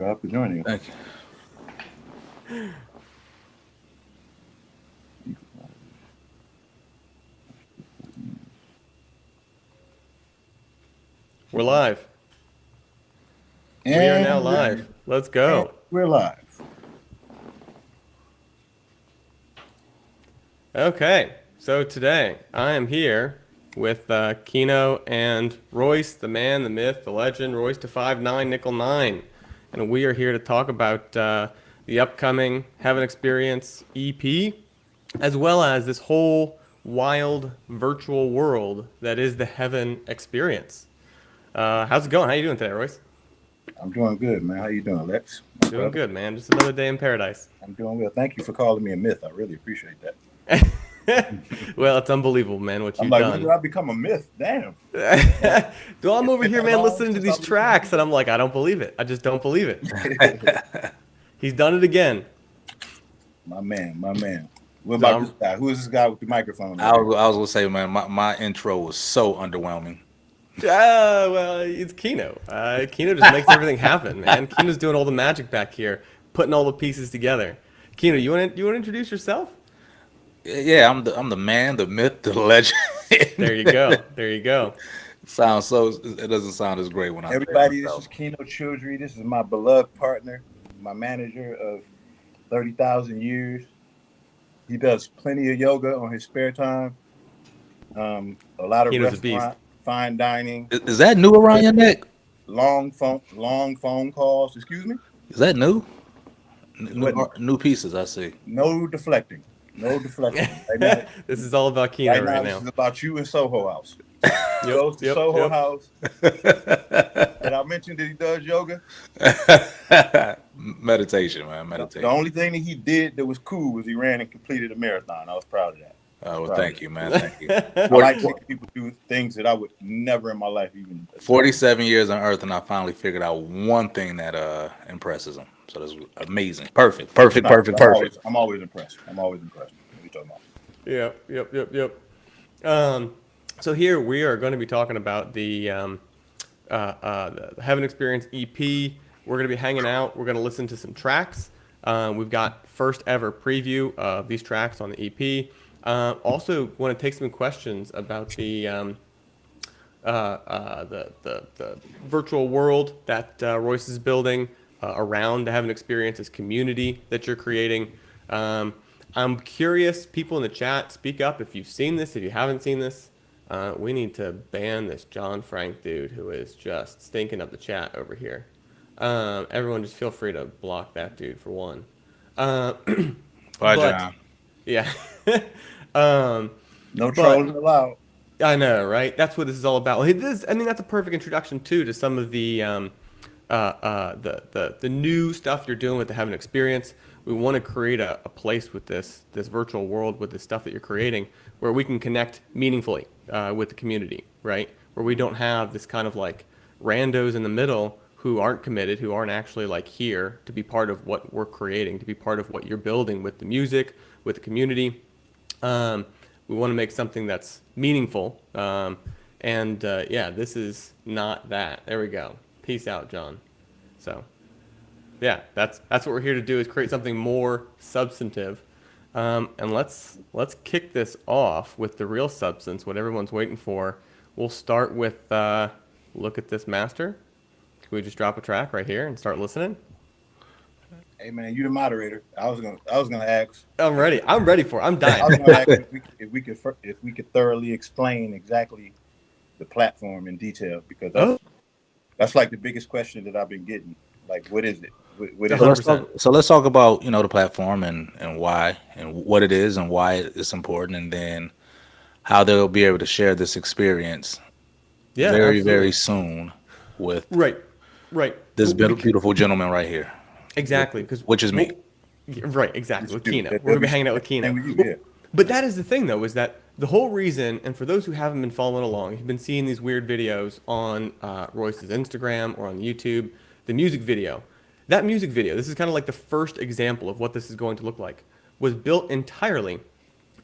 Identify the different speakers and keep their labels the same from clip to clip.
Speaker 1: for joining us.
Speaker 2: Thank you.
Speaker 3: We're live. We are now
Speaker 1: And
Speaker 3: live. Let's
Speaker 1: and
Speaker 3: go.
Speaker 1: we're live.
Speaker 3: Okay. So today I am here with Kino and Royce, the man, the myth, the legend, Royce to 5'9", nickel 9. And we are here to talk about the upcoming Heaven Experience EP, as well as this whole wild virtual world that is the Heaven Experience. How's it going? How you doing today, Royce?
Speaker 1: I'm doing good, man. How you doing, Lex? My
Speaker 3: Doing
Speaker 1: brother?
Speaker 3: good, man. Just another day in paradise.
Speaker 1: I'm doing well. Thank you for calling me a myth. I really appreciate that.
Speaker 3: Well, it's unbelievable, man, what
Speaker 1: I'm
Speaker 3: you've
Speaker 1: like, when
Speaker 3: done.
Speaker 1: did I become a myth? Damn.
Speaker 3: So I'm
Speaker 1: It's
Speaker 3: over
Speaker 1: been
Speaker 3: here,
Speaker 1: that
Speaker 3: man,
Speaker 1: long
Speaker 3: listening to
Speaker 1: since I
Speaker 3: these
Speaker 1: listened
Speaker 3: tracks,
Speaker 1: to
Speaker 3: and I'm like, I don't believe it. I just don't believe it.
Speaker 1: you.
Speaker 3: He's done it again.
Speaker 1: My man, my man. What
Speaker 3: So
Speaker 1: about this guy? Who is this guy with the microphone over here?
Speaker 2: I was gonna say, man, my intro was so underwhelming.
Speaker 3: Well, it's Kino. Kino just makes everything happen, man. Kino's doing all the magic back here, putting all the pieces together. Kino, you want to introduce yourself?
Speaker 2: Yeah, I'm the man, the myth, the legend.
Speaker 3: There you go. There you go.
Speaker 2: Sounds so. It doesn't sound as great when I say it
Speaker 1: Everybody, this is
Speaker 2: myself.
Speaker 1: Keno Childry. This is my beloved partner, my manager of 30,000 years. He does plenty of yoga on his spare time. A lot of
Speaker 3: Kino's a beast.
Speaker 1: restaurant, fine dining,
Speaker 2: Is that new around your neck?
Speaker 1: long phone calls. Excuse me.
Speaker 2: Is that new?
Speaker 1: What?
Speaker 2: New pieces. I see.
Speaker 1: No deflecting. No deflecting. Right now,
Speaker 3: This is all about Kino
Speaker 1: right
Speaker 3: right
Speaker 1: now, this
Speaker 3: now.
Speaker 1: is about you in Soho House. He
Speaker 3: Yep,
Speaker 1: goes to
Speaker 3: yep,
Speaker 1: Soho
Speaker 3: yep.
Speaker 1: House, and I mentioned that he does yoga.
Speaker 2: Meditation, man.
Speaker 1: The
Speaker 2: Meditation.
Speaker 1: only thing that he did that was cool was he ran and completed a marathon. I was proud of that.
Speaker 2: Well,
Speaker 1: Proud
Speaker 2: thank
Speaker 1: of
Speaker 2: you, man. Thank you.
Speaker 1: that. I like seeing people do things that I would never in my life even.
Speaker 2: 47 years on Earth, and I finally figured out one thing that impresses them. So that's amazing. Perfect. Perfect.
Speaker 1: No,
Speaker 2: Perfect. Perfect.
Speaker 1: I'm always impressed. I'm always impressed. What are you talking about?
Speaker 3: Yep. So here we are going to be talking about the Heaven Experience EP. We're going to be hanging out. We're going to listen to some tracks. We've got first ever preview of these tracks on the EP. Also, want to take some questions about the virtual world that Royce is building around the Heaven Experience, this community that you're creating. I'm curious, people in the chat, speak up if you've seen this, if you haven't seen this. We need to ban this John Frank dude who is just stinking up the chat over here. Everyone just feel free to block that dude for one.
Speaker 2: Bye,
Speaker 3: But-
Speaker 2: John.
Speaker 3: Yeah.
Speaker 1: No
Speaker 3: But-
Speaker 1: trolling allowed.
Speaker 3: I know, right? That's what this is all about. Well, I mean, that's a perfect introduction too to some of the new stuff you're doing with the Heaven Experience. We want to create a place with this virtual world, with this stuff that you're creating, where we can connect meaningfully with the community, right? Where we don't have this kind of like randos in the middle who aren't committed, who aren't actually like here to be part of what we're creating, to be part of what you're building with the music, with the community. We want to make something that's meaningful. Yeah, this is not that. There we go. Peace out, John. So, yeah, that's what we're here to do, is create something more substantive. And let's kick this off with the real substance, what everyone's waiting for. We'll start with look at this master. Can we just drop a track right here and start listening?
Speaker 1: Hey man, you the moderator. I was gonna ask.
Speaker 3: I'm ready. I'm ready for it. I'm
Speaker 1: I
Speaker 3: dying.
Speaker 1: was gonna ask if we could thoroughly explain exactly the platform in detail, because that's like the biggest question that I've been getting. Like, what is it? What is
Speaker 2: So
Speaker 1: it?
Speaker 2: let's talk about the platform and why and what it is and why it's important, and then how they'll be able to share this experience
Speaker 3: Yeah,
Speaker 2: very
Speaker 3: absolutely.
Speaker 2: very soon with
Speaker 3: Right.
Speaker 2: this
Speaker 3: Well,
Speaker 2: beautiful gentleman right here,
Speaker 3: Exactly, because
Speaker 2: which is me.
Speaker 3: Right, exactly, with
Speaker 1: Dude,
Speaker 3: Kino.
Speaker 1: that-
Speaker 3: We're gonna be
Speaker 1: that-
Speaker 3: hanging out with Kino.
Speaker 1: and with you, yeah.
Speaker 3: But that is the thing, though, is that the whole reason, and for those who haven't been following along, you've been seeing these weird videos on Royce's Instagram or on YouTube, the music video. That music video, this is kind of like the first example of what this is going to look like, was built entirely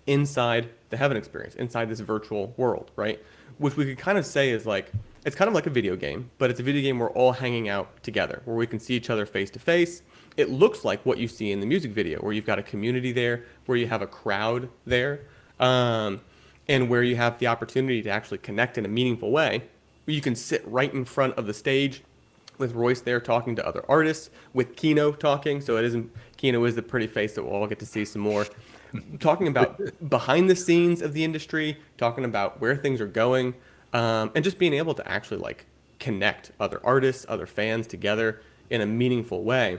Speaker 3: inside the Heaven Experience, inside this virtual world, right? Which we could kind of say is like it's kind of like a video game, but it's a video game we're all hanging out together, where we can see each other face to face. It looks like what you see in the music video, where you've got a community there, where you have a crowd there, and where you have the opportunity to actually connect in a meaningful way. You can sit right in front of the stage with Royce there talking to other artists, with Kino talking. So it isn't, Kino is the pretty face that we'll all get to see some more. Talking about behind the scenes of the industry, talking about where things are going, and just being able to actually like connect other artists, other fans together in a meaningful way.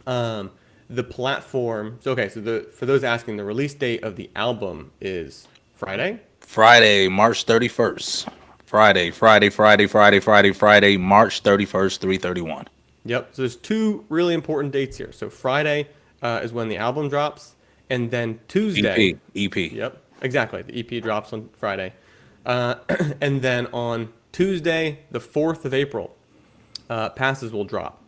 Speaker 3: The platform, so okay, so for those asking, the release date of the album is
Speaker 2: Friday, March 31st. Friday, March 31st, 3:31.
Speaker 3: Yep. So there's two really important dates here. So Friday is when the album drops, and then Tuesday.
Speaker 2: EP.
Speaker 3: Yep. Exactly. The EP drops on Friday, and then on Tuesday, the 4th of April, passes will drop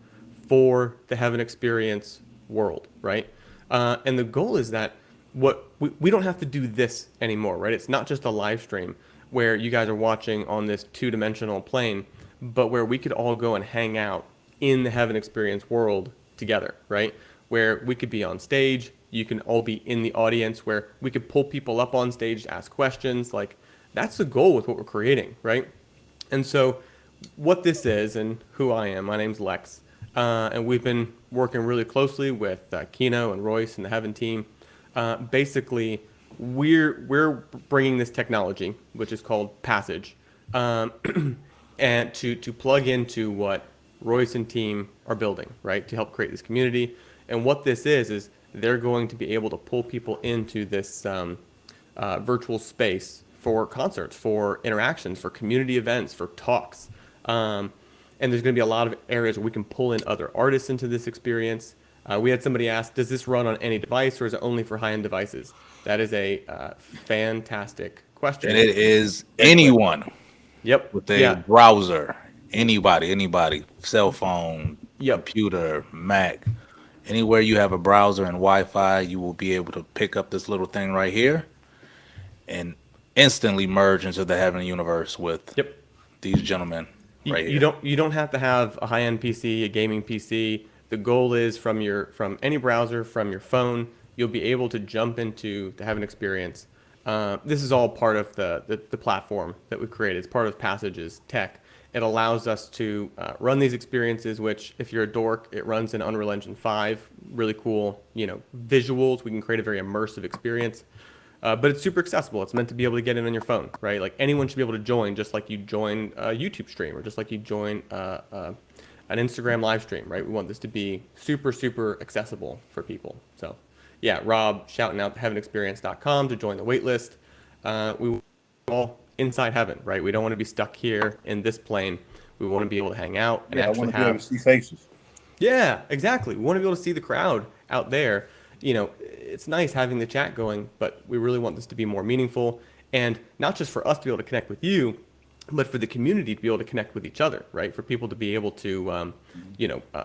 Speaker 3: for the Heaven Experience world, right? And the goal is that we don't have to do this anymore, right? It's not just a live stream where you guys are watching on this two-dimensional plane, but where we could all go and hang out in the Heaven Experience world together, right? Where we could be on stage, you can all be in the audience, where we could pull people up on stage to ask questions. Like, that's the goal with what we're creating, right? And so what this is and who I am, my name's Lex, and we've been working really closely with Kino and Royce and the Heaven team. Basically, we're bringing this technology, which is called Passage, and to plug into what Royce and team are building, right, to help create this community. And what this is they're going to be able to pull people into this virtual space for concerts, for interactions, for community events, for talks. And there's going to be a lot of areas where we can pull in other artists into this experience. We had somebody ask, does this run on any device, or is it only for high-end devices? That is a fantastic question.
Speaker 2: And it is anyone
Speaker 3: Yep.
Speaker 2: with a browser, anybody, cell phone, computer, Mac, anywhere you have a browser and Wi-Fi, you will be able to pick up this little thing right here and instantly merge into the Heaven universe with these gentlemen right here.
Speaker 3: You don't have to have a high-end PC, a gaming PC. The goal is from any browser, from your phone, you'll be able to jump into the Heaven Experience. This is all part of the platform that we've created. It's part of Passage's tech. It allows us to run these experiences, which, if you're a dork, it runs in Unreal Engine 5. Really cool, visuals. We can create a very immersive experience. But it's super accessible. It's meant to be able to get in on your phone, right? Like, anyone should be able to join, just like you join a YouTube stream, or just like you join an Instagram live stream, right? We want this to be super, super accessible for people. So, yeah, Rob shouting out to heavenexperience.com to join the waitlist. We all inside heaven, right? We don't want to be stuck here in this plane. We want to be able to hang out and actually
Speaker 1: I want to be able to see faces.
Speaker 3: Yeah, exactly. We want to be able to see the crowd out there. It's nice having the chat going, but we really want this to be more meaningful, and not just for us to be able to connect with you, but for the community to be able to connect with each other, right? For people to be able to,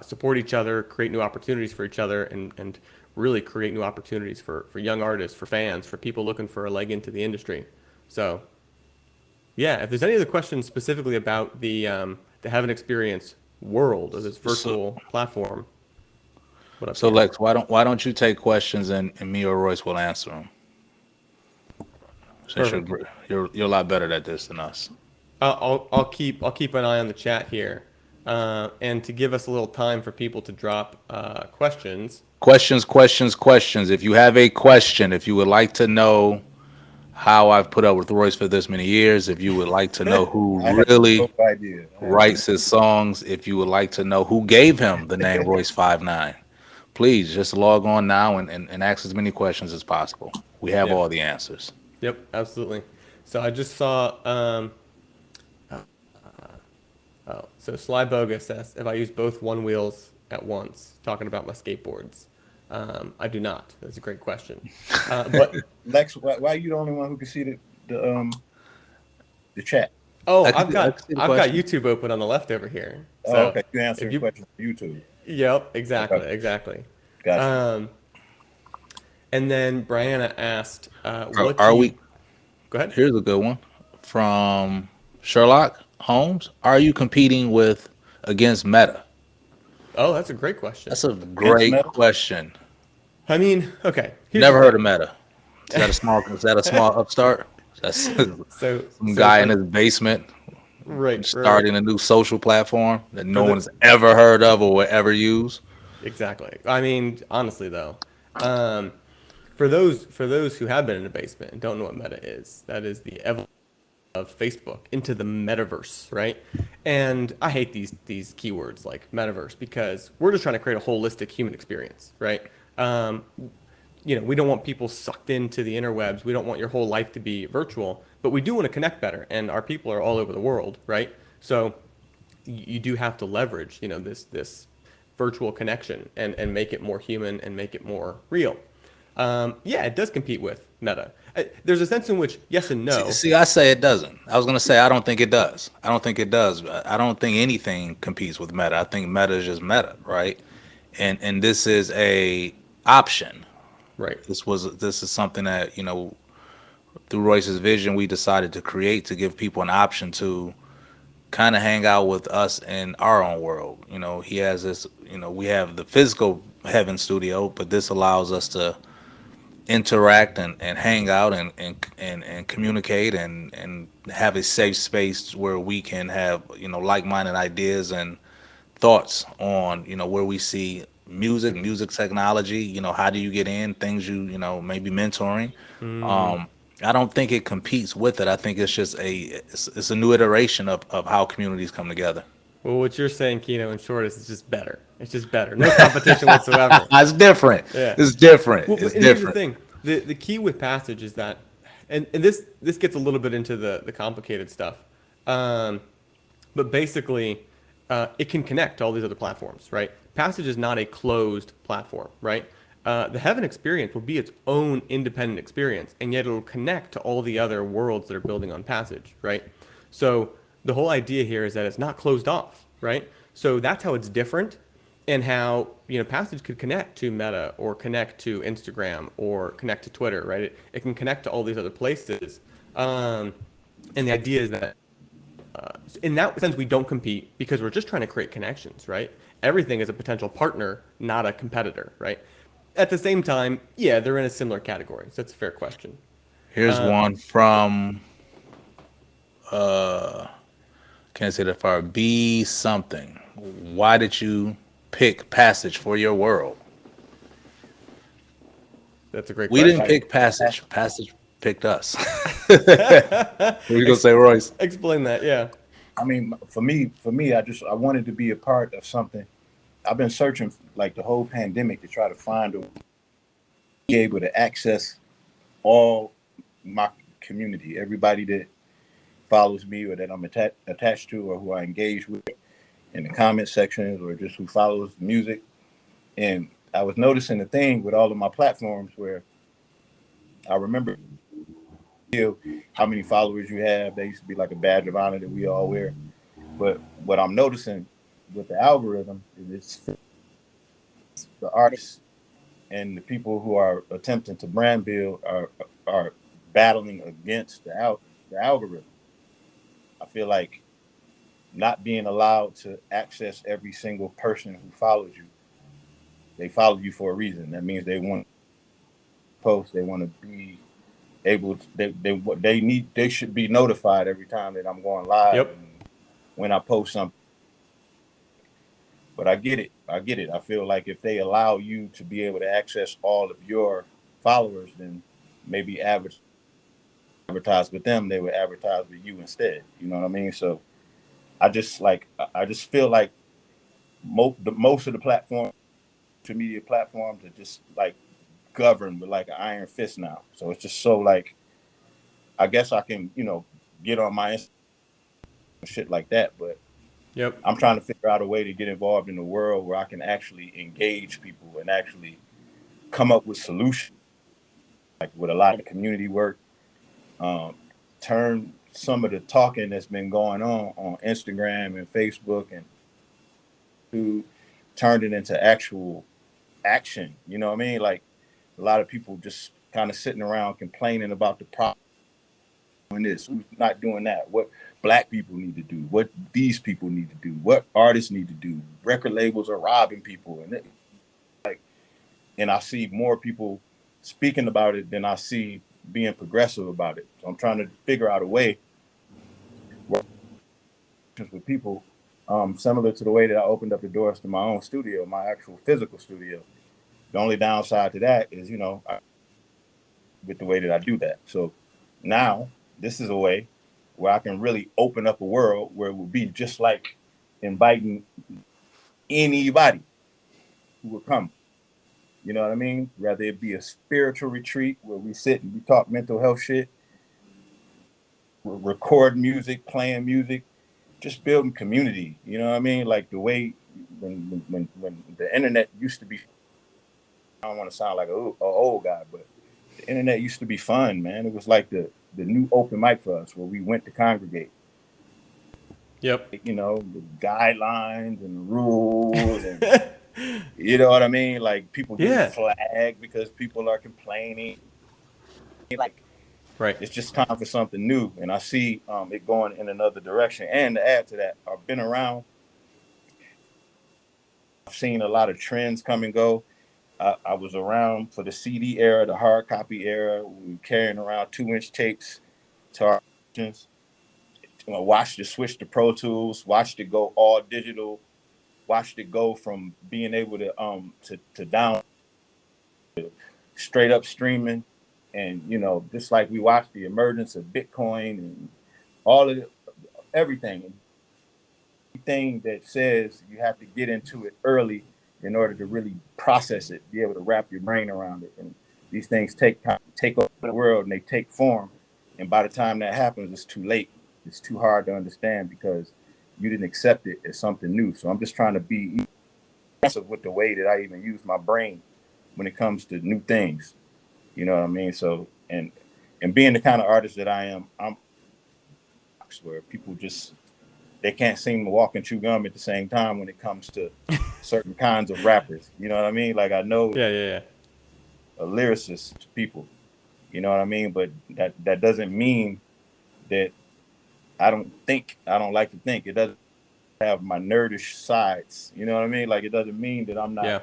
Speaker 3: support each other, create new opportunities for each other, and really create new opportunities for young artists, for fans, for people looking for a leg into the industry. So, yeah, if there's any other questions specifically about the Heaven Experience world, or this virtual platform. What up,
Speaker 2: so Peter? Lex, why don't you take questions and me or Royce will answer them? Since you're a lot better at this than us.
Speaker 3: I'll keep an eye on the chat here, and to give us a little time for people to drop questions.
Speaker 2: Questions. If you have a question, if you would like to know how I've put up with Royce for this many years, if you would like to know who really writes his songs, if you would like to know who gave him the name Royce 59, please just log on now and ask as many questions as possible. We have all the answers.
Speaker 3: Yep, absolutely. So I just saw, so Sly Bogus says, if I use both one wheels at once, talking about my skateboards. I do not. That's a great question. But
Speaker 1: Lex, why are you the only one who can see the chat?
Speaker 3: Oh, I've got YouTube open on the left over here. So
Speaker 1: okay, you answer the question on YouTube.
Speaker 3: Yep, exactly.
Speaker 1: Gotcha.
Speaker 3: And then Brianna asked,
Speaker 2: Go ahead.
Speaker 3: Here's
Speaker 2: Here's a good one from Sherlock. Holmes, are you competing with against Meta?
Speaker 3: Oh, that's a great question.
Speaker 2: That's a
Speaker 1: Against
Speaker 2: great
Speaker 1: Meta?
Speaker 2: question.
Speaker 3: I mean, okay, here's the
Speaker 2: Never heard
Speaker 3: thing.
Speaker 2: of Meta. Is that a small upstart? That's
Speaker 3: So
Speaker 2: some
Speaker 3: so
Speaker 2: guy in
Speaker 3: for
Speaker 2: his basement
Speaker 3: right.
Speaker 2: starting a new social platform that
Speaker 3: For
Speaker 2: no
Speaker 3: the
Speaker 2: one's ever heard of or will ever use.
Speaker 3: exactly. I mean, honestly though, um, for those who have been in a basement and don't know what Meta is, that is the evolution of Facebook into the metaverse, right? And I hate these keywords like metaverse because we're just trying to create a holistic human experience, right? Um, we don't want people sucked into the interwebs. We don't want your whole life to be virtual, but we do want to connect better. And our people are all over the world, right? So you do have to leverage, this virtual connection and make it more human and make it more real. Yeah, it does compete with Meta. There's a sense in which yes and no.
Speaker 2: I say it doesn't. I was gonna say I don't think it does. I don't think it does. I don't think anything competes with Meta. I think Meta is just Meta, right? And this is a option.
Speaker 3: Right.
Speaker 2: This is something that through Royce's vision we decided to create to give people an option to kind of hang out with us in our own world. He has this. We have the physical Heaven Studio, but this allows us to interact and hang out and communicate and have a safe space where we can have like-minded ideas and thoughts on where we see music technology. How do you get in things, maybe mentoring.
Speaker 3: Mm-hmm.
Speaker 2: um I don't think it competes with it. I think it's just it's a new iteration of how communities come together.
Speaker 3: Well, what you're saying, Kino, in short, is it's just better. It's just better. No competition whatsoever.
Speaker 2: It's different.
Speaker 3: Yeah.
Speaker 2: It's different.
Speaker 3: Well,
Speaker 2: It's
Speaker 3: and here's the
Speaker 2: different.
Speaker 3: thing: the key with Passage is that, and this gets a little bit into the complicated stuff, um, but basically, it can connect to all these other platforms, right? Passage is not a closed platform, right? The Heaven experience will be its own independent experience, and yet it'll connect to all the other worlds that are building on Passage, right? So the whole idea here is that it's not closed off, right? So that's how it's different, and how Passage could connect to Meta or connect to Instagram or connect to Twitter, right? It can connect to all these other places, and the idea is that in that sense, we don't compete because we're just trying to create connections, right? Everything is a potential partner, not a competitor, right? At the same time, yeah, they're in a similar category. So that's a fair question.
Speaker 2: Here's one from can't say that far. Be something. Why did you pick Passage for your world?
Speaker 3: That's a great
Speaker 2: We didn't
Speaker 3: question.
Speaker 2: pick Passage. Passage picked us. What are you gonna say, Royce?
Speaker 3: Explain that, yeah.
Speaker 1: I mean, for me, I wanted to be a part of something. I've been searching like the whole pandemic to try to find a be able to access all my community, everybody that follows me or that I'm attached to or who I engage with in the comment sections or just who follows the music. And I was noticing the thing with all of my platforms where I remember how many followers you have. They used to be like a badge of honor that we all wear. But what I'm noticing with the algorithm is it's the artists and the people who are attempting to brand build are battling against the algorithm. I feel like not being allowed to access every single person who follows you. They follow you for a reason. That means they want to post. They want to be able to. They should be notified every time that I'm going live
Speaker 3: Yep.
Speaker 1: and when I post something. But I get it. I get it. I feel like if they allow you to be able to access all of your followers, then maybe advertise with them. They would advertise with you instead. You know what I mean? So I just feel like most of the platform, social media platforms, are just like governed with like an iron fist now. So it's just so like I guess I can get on my Instagram and shit like that, but
Speaker 3: Yep.
Speaker 1: I'm trying to figure out a way to get involved in the world where I can actually engage people and actually come up with solutions, like with a lot of community work. Um, turn some of the talking that's been going on Instagram and Facebook and to turn it into actual action. You know what I mean? Like a lot of people just kind of sitting around complaining about the problem doing this, who's not doing that. What black people need to do, what these people need to do, what artists need to do. Record labels are robbing people, and I see more people speaking about it than I see being progressive about it. So I'm trying to figure out a way with people, similar to the way that I opened up the doors to my own studio, my actual physical studio. The only downside to that is, with the way that I do that. So now this is a way where I can really open up a world where it will be just like inviting anybody who will come. You know what I mean? Whether it be a spiritual retreat where we sit and we talk mental health shit, record music, playing music, just building community. You know what I mean? Like the way when the internet used to be. I don't want to sound like an old guy, but the internet used to be fun, man. It was like the new open mic for us where we went to congregate.
Speaker 3: Yep.
Speaker 1: The guidelines and the rules and you know what I mean? Like people get flagged because people are complaining. Like,
Speaker 3: right.
Speaker 1: It's just time for something new. And I see it going in another direction. And to add to that, I've been around. I've seen a lot of trends come and go. I was around for the CD era, the hard copy era. We were carrying around 2-inch tapes to our auditions. Watched it switch to Pro Tools, watched it go all digital, watched it go from being able to down to straight up streaming. And, just like we watched the emergence of Bitcoin and all of everything that says you have to get into it early in order to really process it, be able to wrap your brain around it. And these things take time, take over the world, and they take form. And by the time that happens, it's too late. It's too hard to understand because you didn't accept it as something new. So I'm just trying to be aggressive with the way that I even use my brain when it comes to new things. You know what I mean? So, and being the kind of artist that I am, I'm where people they can't seem to walk and chew gum at the same time when it comes to certain kinds of rappers. You know what I mean? Like I know
Speaker 3: a
Speaker 1: lyricist to people, you know what I mean? But that doesn't mean that I don't like to think. It doesn't have my nerdish sides. You know what I mean? Like it doesn't mean that I'm not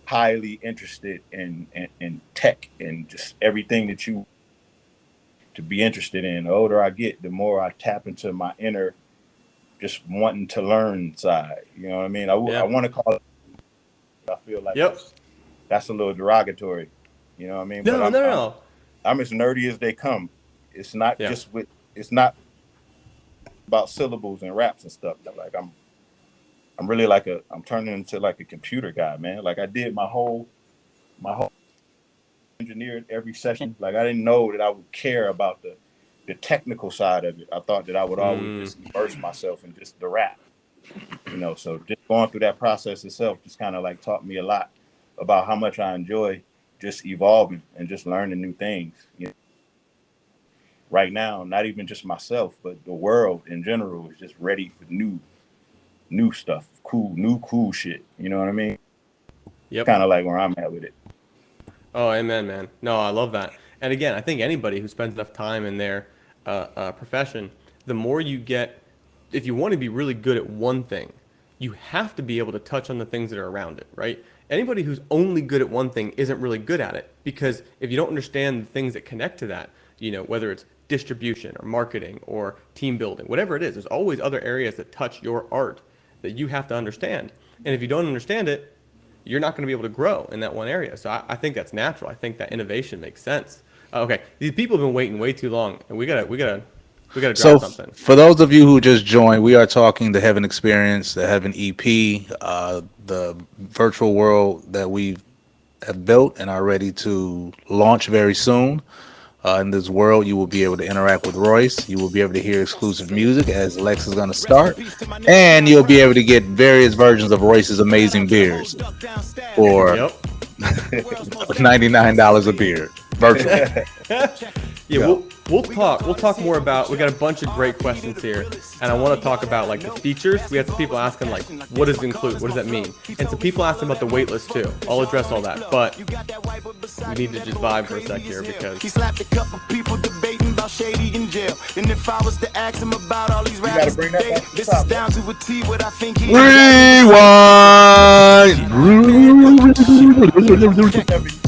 Speaker 1: highly interested in tech and just everything that you to be interested in. The older I get, the more I tap into my inner just wanting to learn side. You know what I mean? I want to call it. I feel like that's a little derogatory. You know what I mean?
Speaker 3: No.
Speaker 1: I'm as nerdy as they come. It's not it's not about syllables and raps and stuff. Like I'm really I'm turning into like a computer guy, man. Like I did my whole engineered every session. Like I didn't know that I would care about the technical side of it. I thought that I would always just immerse myself in just the rap. So just going through that process itself just kind of like taught me a lot about how much I enjoy just evolving and just learning new things. Right now, not even just myself, but the world in general is just ready for new stuff, cool shit. You know what I mean?
Speaker 3: Yep.
Speaker 1: Kind of like where I'm at with it.
Speaker 3: Oh, amen, man. No, I love that. And again, I think anybody who spends enough time in their profession, the more you get, if you want to be really good at one thing, you have to be able to touch on the things that are around it, right? Anybody who's only good at one thing isn't really good at it, because if you don't understand the things that connect to that, whether it's distribution or marketing or team building, whatever it is, there's always other areas that touch your art that you have to understand. And if you don't understand it, you're not going to be able to grow in that one area. So I think that's natural. I think that innovation makes sense. Okay, these people have been waiting way too long, and we gotta drop something.
Speaker 2: For those of you who just joined, we are talking the Heaven Experience, the Heaven EP, the virtual world that we have built and are ready to launch very soon. In this world, you will be able to interact with Royce. You will be able to hear exclusive music as Lex is going to start. And you'll be able to get various versions of Royce's amazing beers for $99 a beer, virtually.
Speaker 3: Yeah,
Speaker 2: Go.
Speaker 3: we'll talk more about. We got a bunch of great questions here, and I want to talk about like the features. We had some people asking like, what does it include? What does that mean? And some people asking about the wait list too. I'll address all that, but we need to just vibe for a sec here because
Speaker 4: he slapped a couple people debating about Shady in jail. And if I was to ask him about all these
Speaker 1: gotta
Speaker 4: rappers
Speaker 1: bring that
Speaker 4: today,
Speaker 1: back to the
Speaker 4: this
Speaker 1: top,
Speaker 4: is down to a T what I think he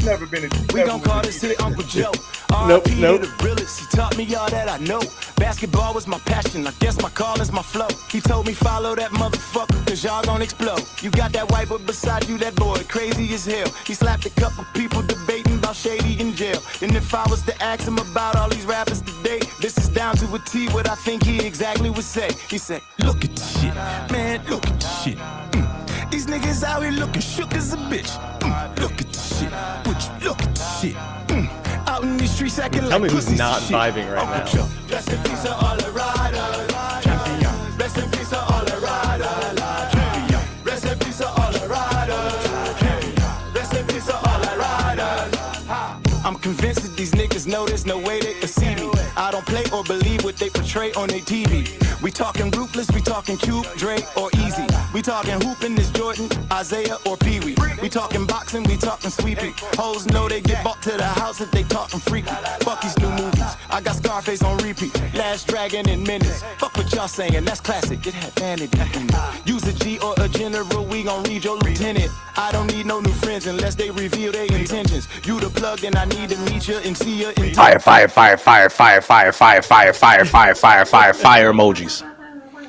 Speaker 1: never been a
Speaker 4: We gon' call this here Uncle Joe.
Speaker 3: Nope,
Speaker 4: R.I.P.
Speaker 3: nope.
Speaker 4: to the realest. He taught me all that I know. Basketball was my passion. I guess my call is my flow. He told me follow that motherfucker, cause y'all gon' explode. You got that white boy beside you, that boy crazy as hell. He slapped a couple people debating about Shady in jail. And if I was to ask him about all these rappers today, this is down to a T what I think he exactly would say. He said, look at this shit, man, look at this shit. These niggas out here looking shook as a bitch. Look at this shit, would you look at this shit? Out in these streets acting
Speaker 3: tell
Speaker 4: like
Speaker 3: me who's
Speaker 4: pussies
Speaker 3: not
Speaker 4: and shit.
Speaker 3: vibing right now.
Speaker 4: Rest in peace to all the riders. Champion. Rest in peace to all the riders. Champion. Rest in peace to all the riders. Champion. Rest in peace to all the riders. I'm convinced that these niggas know there's no way they can see me. I don't play or believe what they portray on their TV. We talking ruthless, we talking Cube, Dre, or Easy. We talking hooping this Jordan, Isaiah, or Pee Wee. We talking boxing, we talking sweeping. Hoes know they get bought to the house if they talking freaky. Fuck these new movies, I got Scarface on repeat. Last Dragon in minutes. Fuck what y'all saying, that's classic. It had vanity in it. Use a G or a general, we gon' read your lieutenant. I don't need no new friends unless they reveal their intentions. You the plug, then I need to meet you and see you in
Speaker 2: Fire, fire, fire, fire, fire, fire, fire, fire, fire, fire, fire, fire, fire emojis.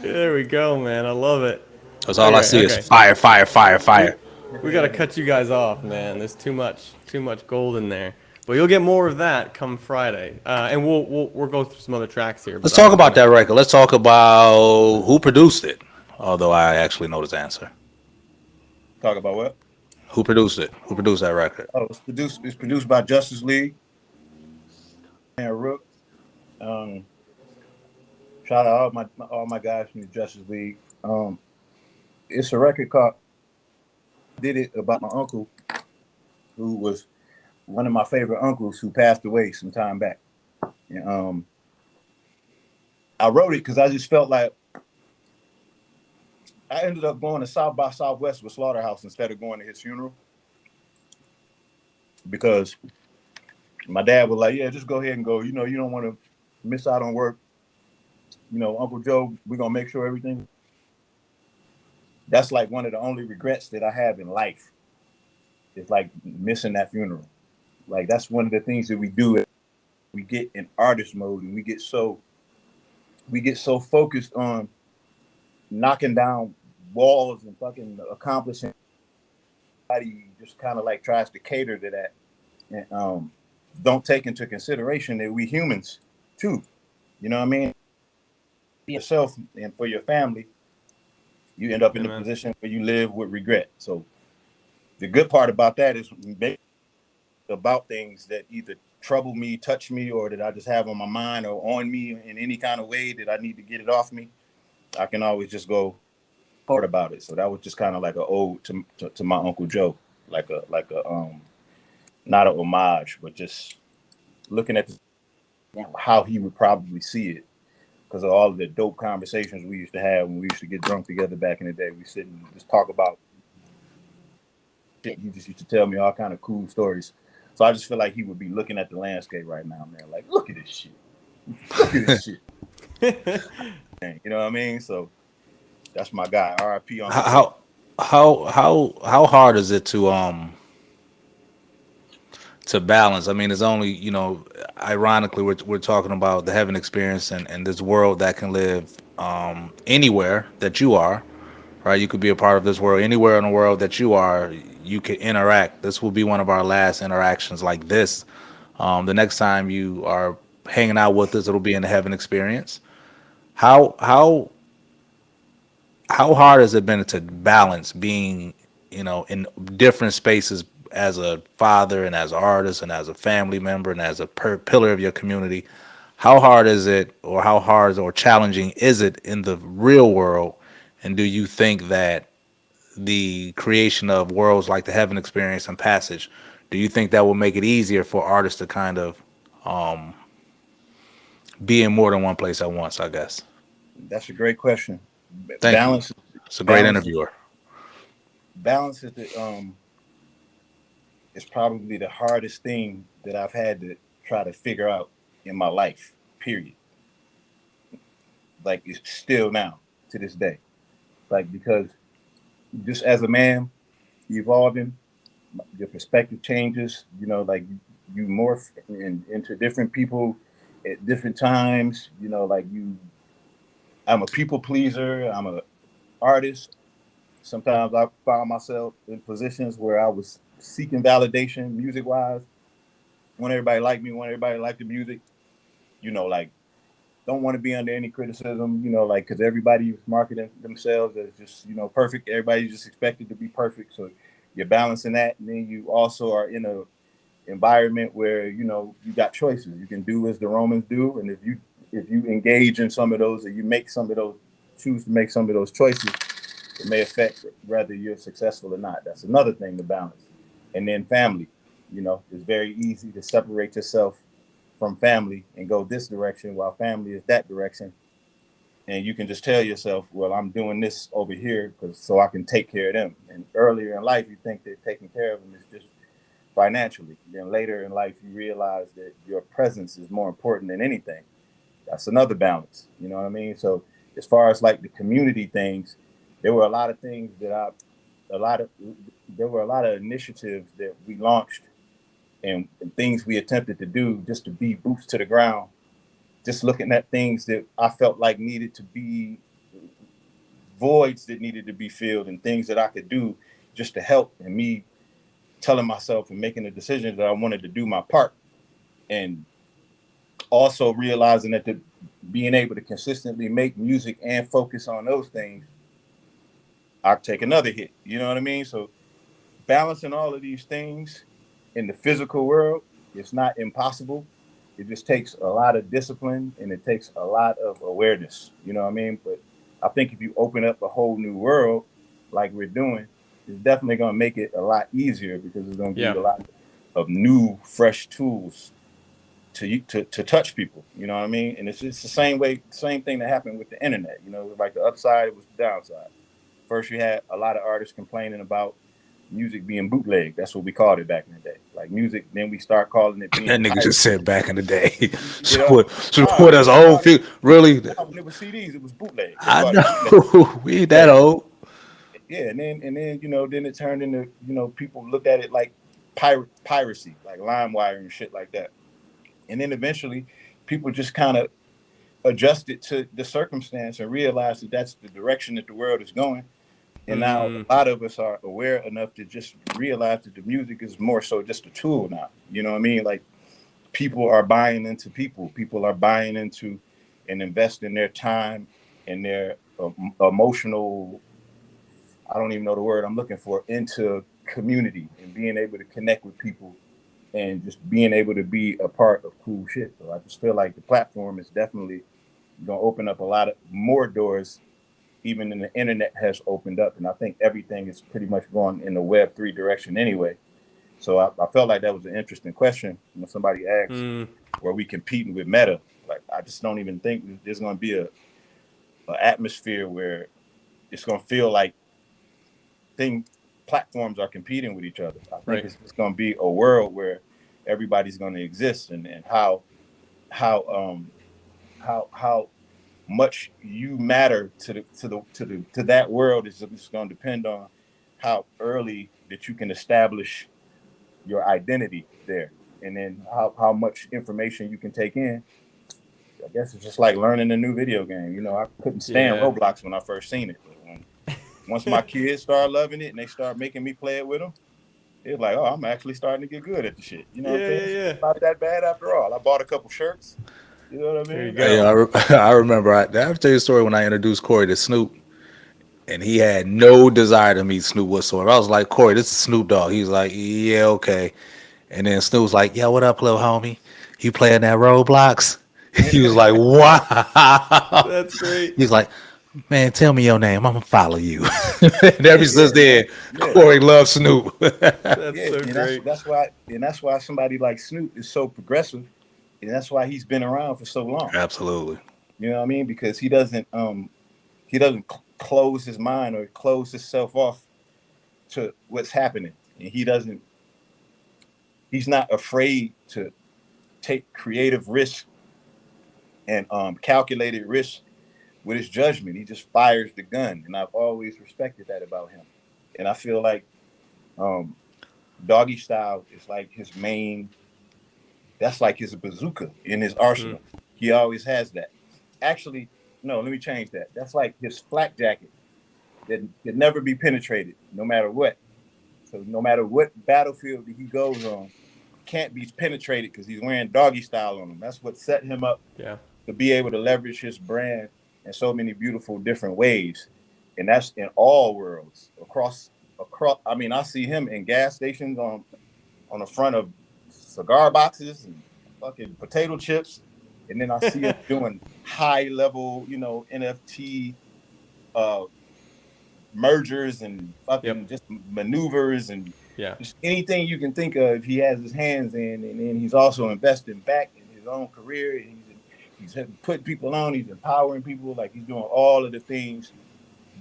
Speaker 3: There we go, man. I love it.
Speaker 2: That's all I see is fire, fire, fire, fire.
Speaker 3: We gotta cut you guys off, man. There's too much gold in there. But you'll get more of that come Friday, and we'll go through some other tracks here.
Speaker 2: Let's talk about that record. Let's talk about who produced it. Although I actually know this answer.
Speaker 1: Talk about what?
Speaker 2: Who produced it? Who produced that record?
Speaker 1: Oh, it's produced by Justice League and Rook. Shout out all my guys from the Justice League. It's a record called did it about my uncle, who was one of my favorite uncles who passed away some time back. And, I wrote it because I just felt like I ended up going to South by Southwest with Slaughterhouse instead of going to his funeral, because my dad was like, yeah, just go ahead and go. You know, you don't want to miss out on work. You know, Uncle Joe, we're going to make sure everything. That's like one of the only regrets that I have in life. It's like missing that funeral. Like that's one of the things that we do. We get in artist mode and we get so focused on knocking down walls and fucking accomplishing. Everybody just kind of like tries to cater to that and don't take into consideration that we humans too. You know what I mean? Yourself and for your family, you end up in the position where you live with regret. So the good part about that is about things that either trouble me, touch me, or that I just have on my mind or on me in any kind of way that I need to get it off me. I can always just go hard about it. So that was just kind of like an ode to my Uncle Joe, like a not an homage, but just looking at how he would probably see it. Because of all of the dope conversations we used to have when we used to get drunk together back in the day. We sit and just talk about shit. He just used to tell me all kind of cool stories. So I just feel like he would be looking at the landscape right now, man. Like, look at this shit. Look at this shit. You know what I mean? So that's my guy. R.I.P. on
Speaker 2: how hard is it to balance? I mean, it's only, you know, ironically, we're talking about the heaven experience and this world that can live anywhere that you are, right? You could be a part of this world anywhere in the world that you are. You can interact. This will be one of our last interactions like this. The next time you are hanging out with us, it'll be in the heaven experience. How hard has it been to balance being, you know, in different spaces as a father and as an artist and as a family member and as a pillar of your community? How hard is it, or how hard or challenging is it in the real world? And do you think that the creation of worlds like the heaven experience and passage, do you think that will make it easier for artists to kind of be in more than one place at once, I guess.
Speaker 1: That's a great question.
Speaker 2: Thank you.
Speaker 1: Balance,
Speaker 2: It's a great
Speaker 1: balance,
Speaker 2: interviewer.
Speaker 1: balance is is probably the hardest thing that I've had to try to figure out in my life. Period. Like it's still now to this day. Like because just as a man evolving, your perspective changes. You know, like you morph into different people at different times. You know, like you. I'm a people pleaser. I'm a artist. Sometimes I found myself in positions where I was seeking validation music wise. Want everybody like me, want everybody like the music. You know, like don't want to be under any criticism. You know, like because everybody is marketing themselves as just perfect. Everybody's just expected to be perfect. So you're balancing that, and then you also are in a environment where you got choices. You can do as the Romans do, and if you engage in some of those, or you make some of those, choose to make some of those choices, it may affect whether you're successful or not. That's another thing to balance. And then family, it's very easy to separate yourself from family and go this direction while family is that direction. And you can just tell yourself, well, I'm doing this over here so I can take care of them. And earlier in life, you think that taking care of them is just financially. Then later in life, you realize that your presence is more important than anything. That's another balance. You know what I mean? So as far as like the community things, there were a lot of things there were a lot of initiatives that we launched and things we attempted to do just to be boots to the ground, just looking at things that I felt like needed to be voids that needed to be filled and things that I could do just to help, and me telling myself and making a decision that I wanted to do my part, and also realizing that being able to consistently make music and focus on those things, I'll take another hit. You know what I mean? So balancing all of these things in the physical world, it's not impossible. It just takes a lot of discipline and it takes a lot of awareness. You know what I mean? But I think if you open up a whole new world like we're doing, it's definitely going to make it a lot easier because it's going to give you a lot of new, fresh tools to touch people. You know what I mean? And it's the same thing that happened with the internet. Like the upside, it was the downside. First, you had a lot of artists complaining about music being bootleg. That's what we called it back in the day. Like music, then we start calling it being
Speaker 2: That nigga just said back in the day.
Speaker 1: so
Speaker 2: what us old people really?
Speaker 1: When it was CDs, it was bootleg.
Speaker 2: I know we ain't that old.
Speaker 1: Yeah, and then then it turned into people looked at it like piracy, like LimeWire and shit like that. And then eventually, people just kind of adjusted to the circumstance and realized that that's the direction that the world is going. And now a lot of us are aware enough to just realize that the music is more so just a tool now. You know what I mean? Like people are buying into people. People are buying into and investing their time and their emotional, I don't even know the word I'm looking for, into community and being able to connect with people and just being able to be a part of cool shit. So I just feel like the platform is definitely going to open up a lot of more doors, even in the internet has opened up. And I think everything is pretty much going in the Web3 direction anyway. So I felt like that was an interesting question. When somebody asked, were we competing with Meta? Like, I just don't even think there's going to be a atmosphere where it's going to feel like platforms are competing with each other. I think it's going to be a world where everybody's going to exist, and how much you matter to that world is just going to depend on how early that you can establish your identity there, and then how much information you can take in. I guess it's just like learning a new video game. I couldn't stand Roblox when I first seen it, but once my kids start loving it and they start making me play it with them, it's like, oh, I'm actually starting to get good at the shit. You know what I'm saying? It's not that bad after all. I bought a couple shirts. You know what I mean?
Speaker 2: Hey, I remember. I have to tell you a story when I introduced Corey to Snoop, and he had no desire to meet Snoop whatsoever. I was like, Corey, this is Snoop Dogg. He's like, yeah, okay. And then Snoop was like, yo, what up, little homie? You playing that Roblox? He was like, wow.
Speaker 3: That's great.
Speaker 2: He's like, man, tell me your name. I'm gonna follow you. And ever since then, Corey loves Snoop.
Speaker 3: That's so great.
Speaker 1: That's why somebody like Snoop is so progressive, and that's why he's been around for so long.
Speaker 2: Absolutely.
Speaker 1: You know what I mean? Because he doesn't close his mind or close himself off to what's happening, and he's not afraid to take creative risks and calculated risks with his judgment. He just fires the gun, and I've always respected that about him. And I feel like Doggy Style is like his main. That's like his bazooka in his arsenal. He always has that. Actually, no, let me change that. That's like his flak jacket that can never be penetrated, no matter what. So no matter what battlefield that he goes on, can't be penetrated because he's wearing Doggy Style on him. That's what set him up to be able to leverage his brand in so many beautiful different ways. And that's in all worlds across. I mean, I see him in gas stations on the front of cigar boxes and fucking potato chips, and then I see him doing high level, NFT mergers and fucking just maneuvers and just anything you can think of. He has his hands in, and then he's also investing back in his own career. And he's putting people on. He's empowering people. Like, he's doing all of the things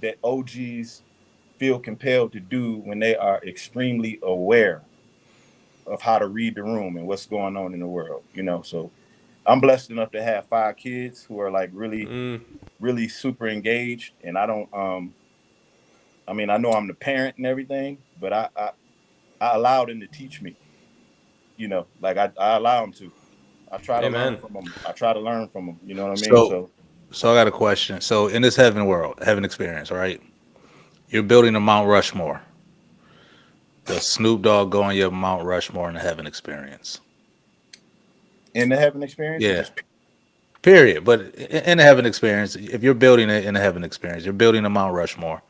Speaker 1: that OGs feel compelled to do when they are extremely aware of how to read the room and what's going on in the world, So I'm blessed enough to have 5 kids who are like really, really super engaged. And I don't, I mean, I know I'm the parent and everything, but I allow them to teach me, like I allow them to. I try to learn from them. I try to learn from them. You know what I mean?
Speaker 2: So I got a question. So in this heaven experience, right? You're building a Mount Rushmore. Does Snoop Dogg go on your Mount Rushmore in the heaven experience?
Speaker 1: In the heaven experience?
Speaker 2: Yeah. Period. But in the heaven experience, if you're building it in the heaven experience, you're building a Mount Rushmore.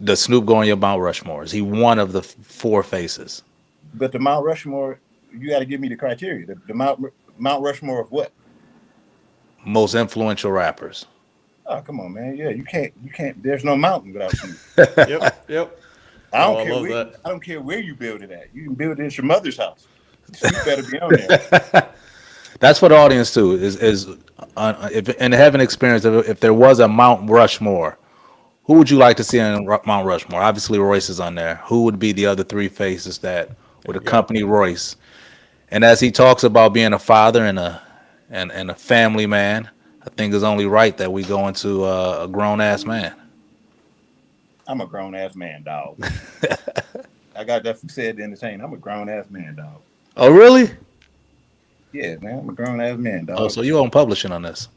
Speaker 2: Does Snoop go on your Mount Rushmore? Is he one of the 4 faces?
Speaker 1: But the Mount Rushmore, you got to give me the criteria. The Mount Rushmore of what?
Speaker 2: Most influential rappers.
Speaker 1: Oh, come on, man. Yeah, you can't. There's no mountain without you.
Speaker 3: Yep.
Speaker 1: I don't care where you build it at. You can build it at your mother's house. You better be on there.
Speaker 2: That's for the audience too. Is if in the heaven experience, if there was a Mount Rushmore, who would you like to see on Mount Rushmore? Obviously, Royce is on there. Who would be the other 3 faces that would accompany Royce? And as he talks about being a father and a family man, I think it's only right that we go into a grown ass man.
Speaker 1: I'm a grown ass man, dog. I got that said to entertain. I'm a grown ass man, dog.
Speaker 2: Oh, really?
Speaker 1: Yeah, man. I'm a grown ass man, dog.
Speaker 2: Oh, so you own publishing on this?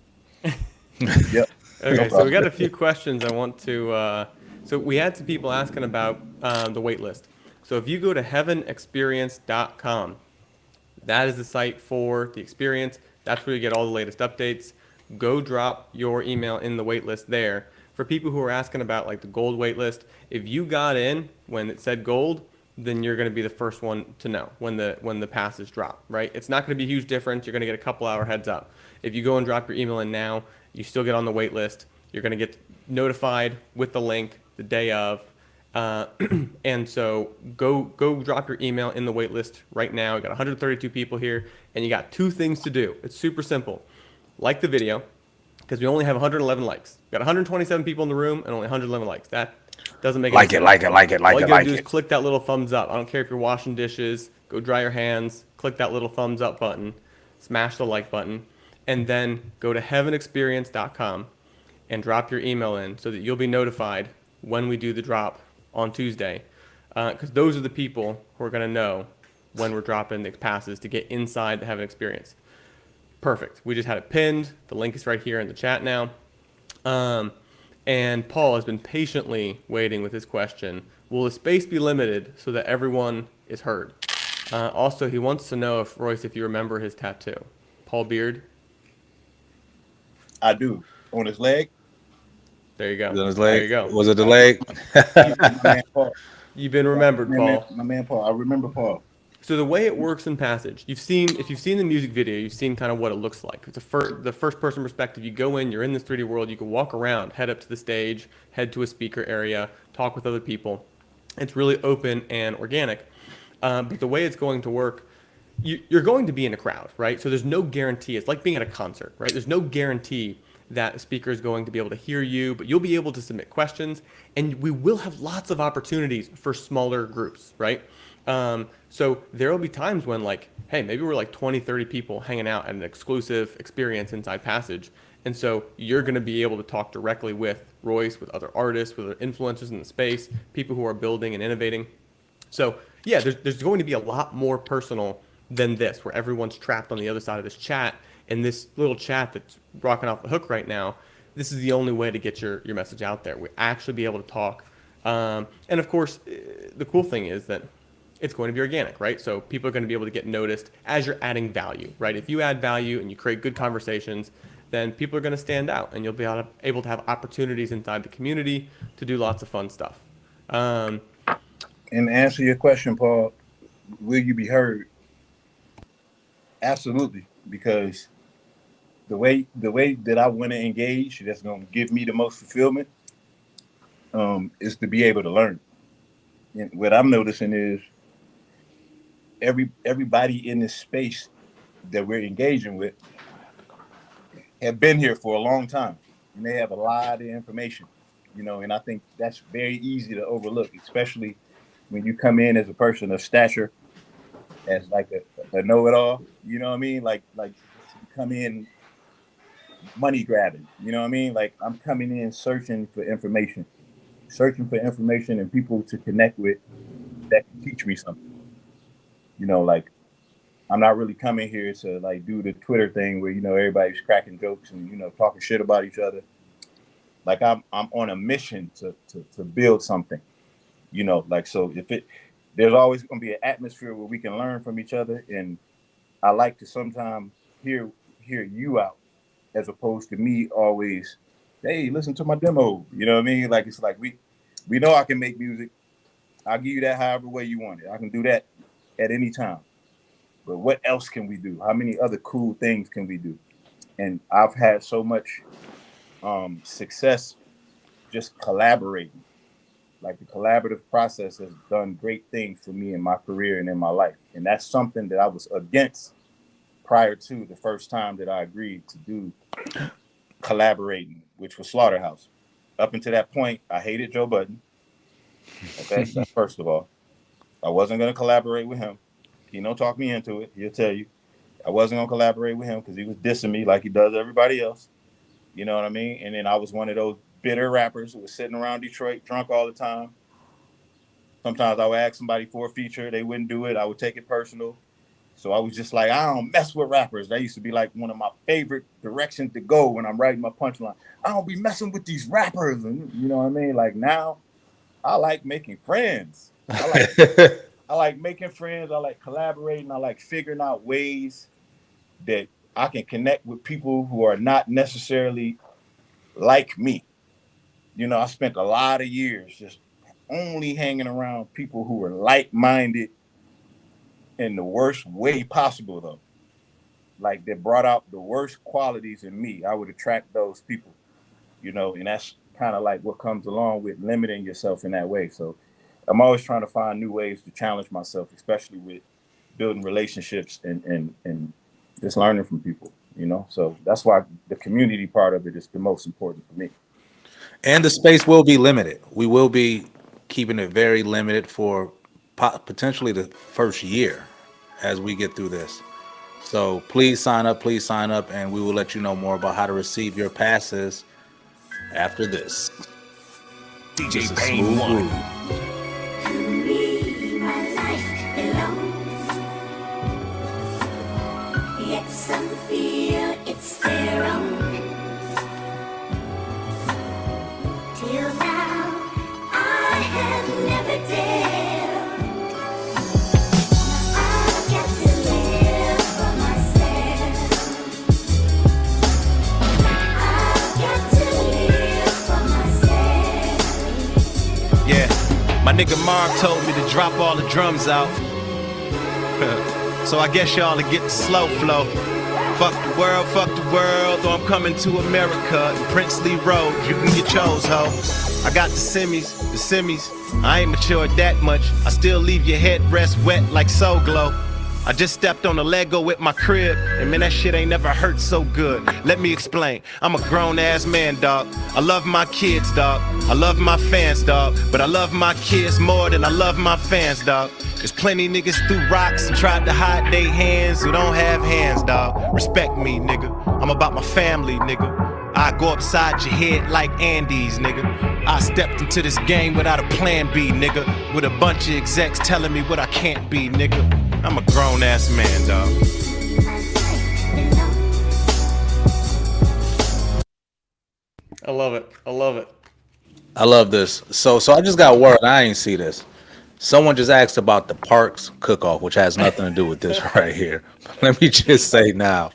Speaker 1: Yep.
Speaker 3: Okay, so we got a few questions I want to. So we had some people asking about the wait list. So if you go to heavenexperience.com, that is the site for the experience. That's where you get all the latest updates. Go drop your email in the wait list there. For people who are asking about like the gold wait list, if you got in when it said gold, then you're going to be the first one to know when the passes drop, right? It's not going to be a huge difference. You're going to get a couple hour heads up. If you go and drop your email in now, you still get on the wait list. You're going to get notified with the link the day of. And so go drop your email in the wait list right now. You got 132 people here, and you got 2 things to do. It's super simple. Like the video, because we only have 111 likes. We got 127 people in the room and only 111 likes. That doesn't make any sense. All you gotta do is click that little thumbs up. I don't care if you're washing dishes. Go dry your hands. Click that little thumbs up button. Smash the like button. And then go to heavenexperience.com and drop your email in so that you'll be notified when we do the drop on Tuesday. Because those are the people who are going to know when we're dropping the passes to get inside the Heaven Experience. Perfect. We just had it pinned. The link is right here in the chat now. And Paul has been patiently waiting with his question. Will the space be limited so that everyone is heard? Also, he wants to know if, Royce, if you remember his tattoo. Paul Beard?
Speaker 1: I do. On his leg?
Speaker 3: There you go.
Speaker 2: On his leg?
Speaker 3: There you go.
Speaker 2: Was it the leg?
Speaker 1: My man Paul.
Speaker 3: You've been remembered, Paul.
Speaker 1: My man Paul. I remember Paul.
Speaker 3: So the way it works in Passage, if you've seen the music video, you've seen kind of what it looks like. It's the first person perspective. You go in, you're in this 3D world, you can walk around, head up to the stage, head to a speaker area, talk with other people. It's really open and organic. But the way it's going to work you're going to be in a crowd, right? So there's no guarantee. It's like being at a concert, right? There's no guarantee that a speaker is going to be able to hear you, but you'll be able to submit questions, and we will have lots of opportunities for smaller groups, right? So there will be times when, like, hey, maybe we're like 20, 30 people hanging out at an exclusive experience inside Passage. And so you're going to be able to talk directly with Royce, with other artists, with other influencers in the space, people who are building and innovating. So yeah, there's going to be a lot more personal than this, where everyone's trapped on the other side of this chat. And this little chat that's rocking off the hook right now, this is the only way to get your message out there. We actually be able to talk. And of course, the cool thing is that it's going to be organic, right? So people are going to be able to get noticed as you're adding value, right? If you add value and you create good conversations, then people are going to stand out, and you'll be able to have opportunities inside the community to do lots of fun stuff.
Speaker 1: And to answer your question, Paul, will you be heard? Absolutely, because the way that I want to engage, that's going to give me the most fulfillment, is to be able to learn. And what I'm noticing is everybody in this space that we're engaging with have been here for a long time, and they have a lot of information, and I think that's very easy to overlook, especially when you come in as a person of stature, as like a know-it-all, you know what I mean? Like you come in money grabbing, you know what I mean? Like, I'm coming in searching for information and people to connect with that can teach me something. Like, I'm not really coming here to like do the Twitter thing where, everybody's cracking jokes and, talking shit about each other. Like, I'm on a mission to build something, like, so there's always going to be an atmosphere where we can learn from each other. And I like to sometimes hear you out, as opposed to me always, hey, listen to my demo. You know what I mean? Like, it's like, we know I can make music. I'll give you that however way you want it. I can do that at any time. But what else can we do? How many other cool things can we do? And I've had so much success just collaborating. Like, the collaborative process has done great things for me in my career and in my life. And that's something that I was against prior to the first time that I agreed to do collaborating, which was Slaughterhouse. Up until that point, I hated Joe Budden. Okay, that's first of all. I wasn't going to collaborate with him. He don't talk me into it. He'll tell you. I wasn't going to collaborate with him because he was dissing me like he does everybody else. You know what I mean? And then I was one of those bitter rappers who was sitting around Detroit drunk all the time. Sometimes I would ask somebody for a feature. They wouldn't do it. I would take it personal. So I was just like, I don't mess with rappers. That used to be like one of my favorite directions to go when I'm writing my punchline. I don't be messing with these rappers. And you know what I mean? Like, now I like making friends. I like making friends. I like collaborating. I like figuring out ways that I can connect with people who are not necessarily like me. I spent a lot of years just only hanging around people who were like-minded in the worst way possible, though. Like, that brought out the worst qualities in me. I would attract those people, and that's kind of like what comes along with limiting yourself in that way. So I'm always trying to find new ways to challenge myself, especially with building relationships and just learning from people, So that's why the community part of it is the most important for me.
Speaker 2: And the space will be limited. We will be keeping it very limited for potentially the first year as we get through this. So please sign up, and we will let you know more about how to receive your passes after this.
Speaker 4: DJ Pain One.
Speaker 5: Yet some feel it's their own. Till now, I have never dared. I've got to live for myself. I've got to live for myself.
Speaker 6: Yeah, my nigga Marv told me to drop all the drums out. So I guess y'all to get the slow flow. Fuck the world, though I'm coming to America in Princely Road. You can get yours, ho. I got the simmies. I ain't matured that much. I still leave your headrest wet like Soul Glow. I just stepped on a Lego with my crib, and man, that shit ain't never hurt so good. Let me explain. I'm a grown ass man, dog. I love my kids, dog. I love my fans, dog. But I love my kids more than I love my fans, dog. There's plenty niggas threw rocks and tried to hide their hands who don't have hands, dog. Respect me, nigga. I'm about my family, nigga. I go upside your head like Andes, nigga. I stepped into this game without a plan B, nigga. With a bunch of execs telling me what I can't be, nigga. I'm a grown ass man, dog.
Speaker 3: I love it. I love it.
Speaker 2: I love this. So I just got word. I ain't see this. Someone just asked about the Parks cook-off, which has nothing to do with this right here. Let me just say now,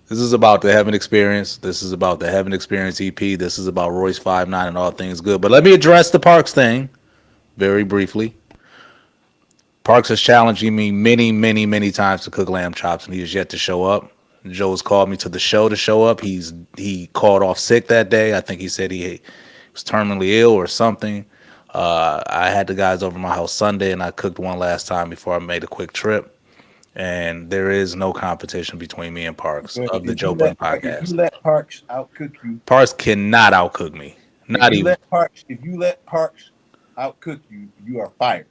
Speaker 2: this is about the Heaven Experience. This is about the Heaven Experience EP. This is about Royce 5'9" and all things good. But let me address the Parks thing very briefly. Parks has challenged me many times to cook lamb chops, and he has yet to show up. Joe's called me to the show to show up. He called off sick that day. I think he said he was terminally ill or something. I had the guys over my house Sunday, and I cooked one last time before I made a quick trip. And there is no competition between me and Parks of the Joe Budden podcast.
Speaker 1: If you let Parks outcook you,
Speaker 2: Parks cannot outcook me. Not even.
Speaker 1: If you let Parks outcook you, you are fired.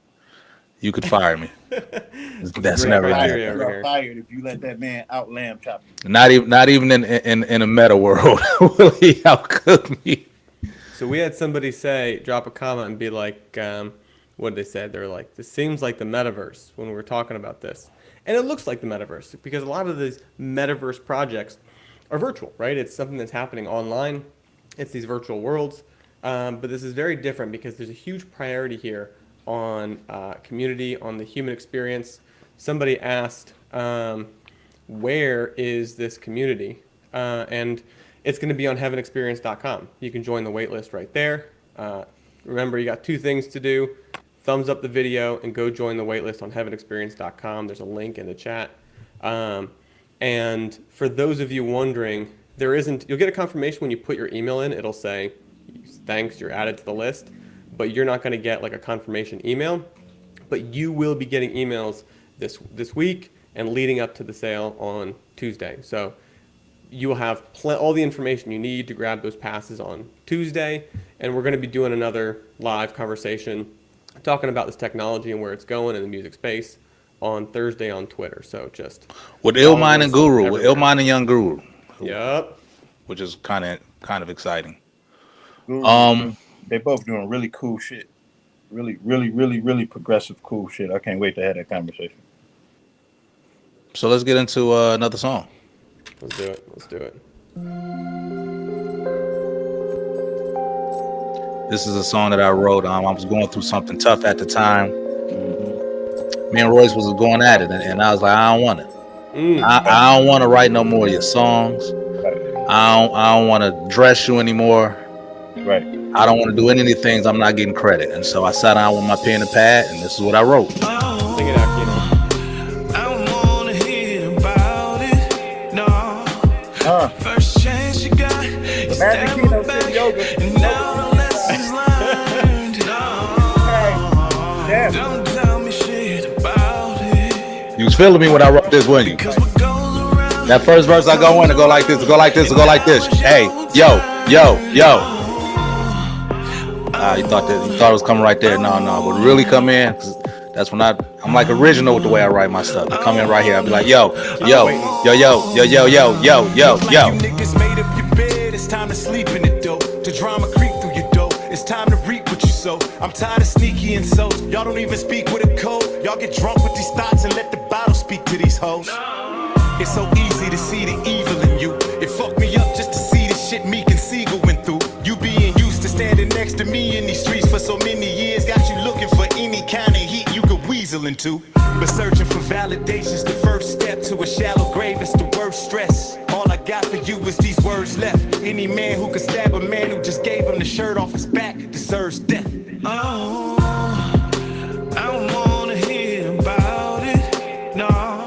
Speaker 2: You could fire me. That's
Speaker 3: Great
Speaker 2: never
Speaker 3: criteria.
Speaker 2: happened.
Speaker 1: You are fired if you let that man out lamb chop you.
Speaker 2: Not even in a meta world will he outcook me.
Speaker 3: So we had somebody drop a comment and be like, what did they say? They were like, this seems like the metaverse when we were talking about this. And it looks like the metaverse because a lot of these metaverse projects are virtual, right? It's something that's happening online. It's these virtual worlds. But this is very different because there's a huge priority here on community, on the human experience. Somebody asked, where is this community? And it's going to be on heavenexperience.com. You can join the waitlist right there. Remember, you got two things to do. Thumbs up the video and go join the waitlist on heavenexperience.com. There's a link in the chat. And for those of you wondering, you'll get a confirmation when you put your email in. It'll say, thanks, you're added to the list. But you're not going to get like a confirmation email. But you will be getting emails this week and leading up to the sale on Tuesday. So you will have all the information you need to grab those passes on Tuesday. And we're going to be doing another live conversation talking about this technology and where it's going in the music space on Thursday on Twitter. So just
Speaker 2: with Illmind and Guru, with Illmind and Young Guru.
Speaker 3: Yep.
Speaker 2: Which is kind of exciting.
Speaker 1: Guru, they both doing really cool shit. Really progressive cool shit. I can't wait to have that conversation.
Speaker 2: So let's get into another song.
Speaker 3: Let's do it.
Speaker 2: This is a song that I wrote. I was going through something tough at the time. Me and Royce was going at it, and I was like, I don't want it. I don't want to write no more of your songs. I don't want to dress you anymore.
Speaker 1: Right.
Speaker 2: I don't want to do any of the things I'm not getting credit. And so I sat down with my pen and pad, and this is what I wrote.
Speaker 3: Sing it out, Kino.
Speaker 4: I don't wanna hear about it, no. First chance you got, you stab my back, and now the lessons learned, no. Don't tell me shit about it.
Speaker 2: You was feeling me when I wrote this, weren't you? That first verse, I go in and go like this, go like this, go like this. Hey, yo. You thought it was coming right there. No, but really come in. 'Cause that's when I'm like original with the way I write my stuff. I come in right here. I'll be like, yo.
Speaker 4: Like you niggas made up your bed, it's time to sleep in it though. To drama creep through your dough, it's time to reap what you sow. I'm tired of sneaky insults, y'all don't even speak with a code. Y'all get drunk with these thoughts and let the bottle speak to these hoes. It's so easy to see the evil in you. It fucked me up just to see the shit Meek and Siegel went through. You being used to standing next to me in these streets for so many years got you looking for any kind of heat you could weasel into. But searching for validation's the first step to a shallow grave. It's the worst stress. All I got for you is these words left. Any man who could stab a man who just gave him the shirt off his back deserves death. Oh, I don't wanna hear about it, no.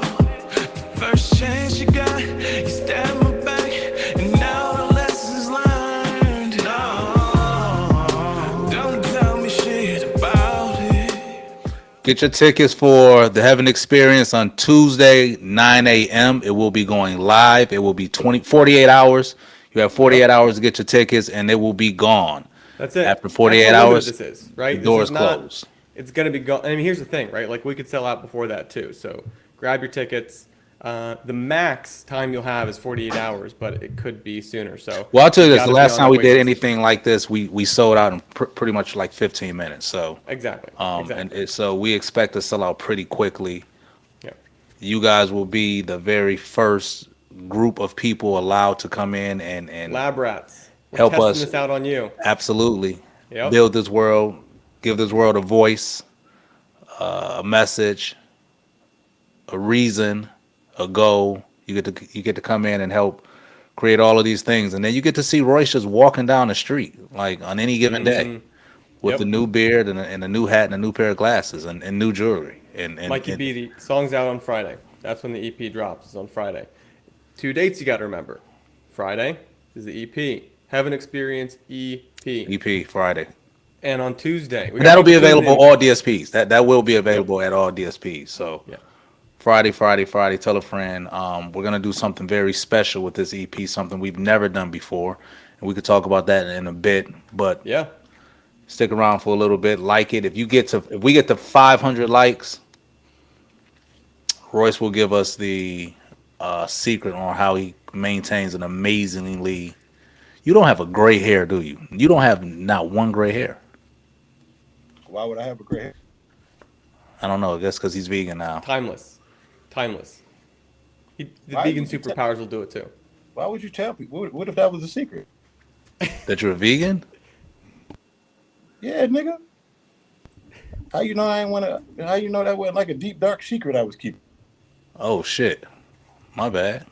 Speaker 4: First chance you got, you stab my back, and now the lessons learned, no. Don't tell me shit about it.
Speaker 2: Get your tickets for the Heaven Experience on Tuesday, 9 a.m. It will be going live. It will be 48 hours. You have 48
Speaker 3: Yep.
Speaker 2: hours to get your tickets, and it will be gone.
Speaker 3: That's it.
Speaker 2: After
Speaker 3: That's
Speaker 2: 48
Speaker 3: how limited
Speaker 2: hours,
Speaker 3: this is,
Speaker 2: the
Speaker 3: right? This is
Speaker 2: doors
Speaker 3: not.
Speaker 2: close.
Speaker 3: It's gonna be gone. I mean, here's the thing, right? Like we could sell out before that too. So grab your tickets. The max time you'll have is 48 hours, but it could be sooner. So
Speaker 2: Well, I'll tell you
Speaker 3: you
Speaker 2: this:
Speaker 3: got
Speaker 2: the
Speaker 3: to be
Speaker 2: last
Speaker 3: on
Speaker 2: time
Speaker 3: that
Speaker 2: we
Speaker 3: wait
Speaker 2: did
Speaker 3: list.
Speaker 2: anything like this, we sold out in pretty much like 15 minutes. So,
Speaker 3: Exactly.
Speaker 2: and
Speaker 3: Exactly.
Speaker 2: so we expect to sell out pretty quickly.
Speaker 3: Yeah.
Speaker 2: You guys will be the very first group of people allowed to come in and
Speaker 3: Lab rats. We're
Speaker 2: help
Speaker 3: testing
Speaker 2: us
Speaker 3: this out on you.
Speaker 2: absolutely
Speaker 3: Yep.
Speaker 2: build this world, give this world a voice, a message, a reason, a goal. You get to come in and help create all of these things, and then you get to see Royce just walking down the street like on any given day
Speaker 3: Mm,
Speaker 2: with the
Speaker 3: yep.
Speaker 2: new beard and a new hat and a new pair of glasses and new jewelry
Speaker 3: Mikey
Speaker 2: and
Speaker 3: B, the song's out on Friday. That's when the EP drops. Is on Friday. Two dates you got to remember. Friday is the EP. Heaven Experience EP.
Speaker 2: EP Friday.
Speaker 3: And on Tuesday, we
Speaker 2: And
Speaker 3: got
Speaker 2: that'll be
Speaker 3: people tuning
Speaker 2: available
Speaker 3: in.
Speaker 2: all DSPs. That will be
Speaker 3: Yep.
Speaker 2: available at all DSPs. So
Speaker 3: Yeah.
Speaker 2: Friday. Tell a friend. We're gonna do something very special with this EP, something we've never done before, and we could talk about that in a bit. But
Speaker 3: Yeah.
Speaker 2: stick around for a little bit. Like it. If we get to 500 likes, Royce will give us the secret on how he maintains an amazingly. You don't have a gray hair, do you? You don't have not one gray hair.
Speaker 1: Why would I have a gray hair?
Speaker 2: I don't know. I guess because he's vegan now.
Speaker 3: Timeless. Timeless. The
Speaker 1: Why
Speaker 3: vegan
Speaker 1: would you tell-
Speaker 3: superpowers will do it too.
Speaker 1: Why would you tell people? What if that was a secret?
Speaker 2: That you're a vegan?
Speaker 1: Yeah, nigga. How you know I ain't wanna? How you know that wasn't like a deep dark secret I was keeping?
Speaker 2: Oh shit. My bad.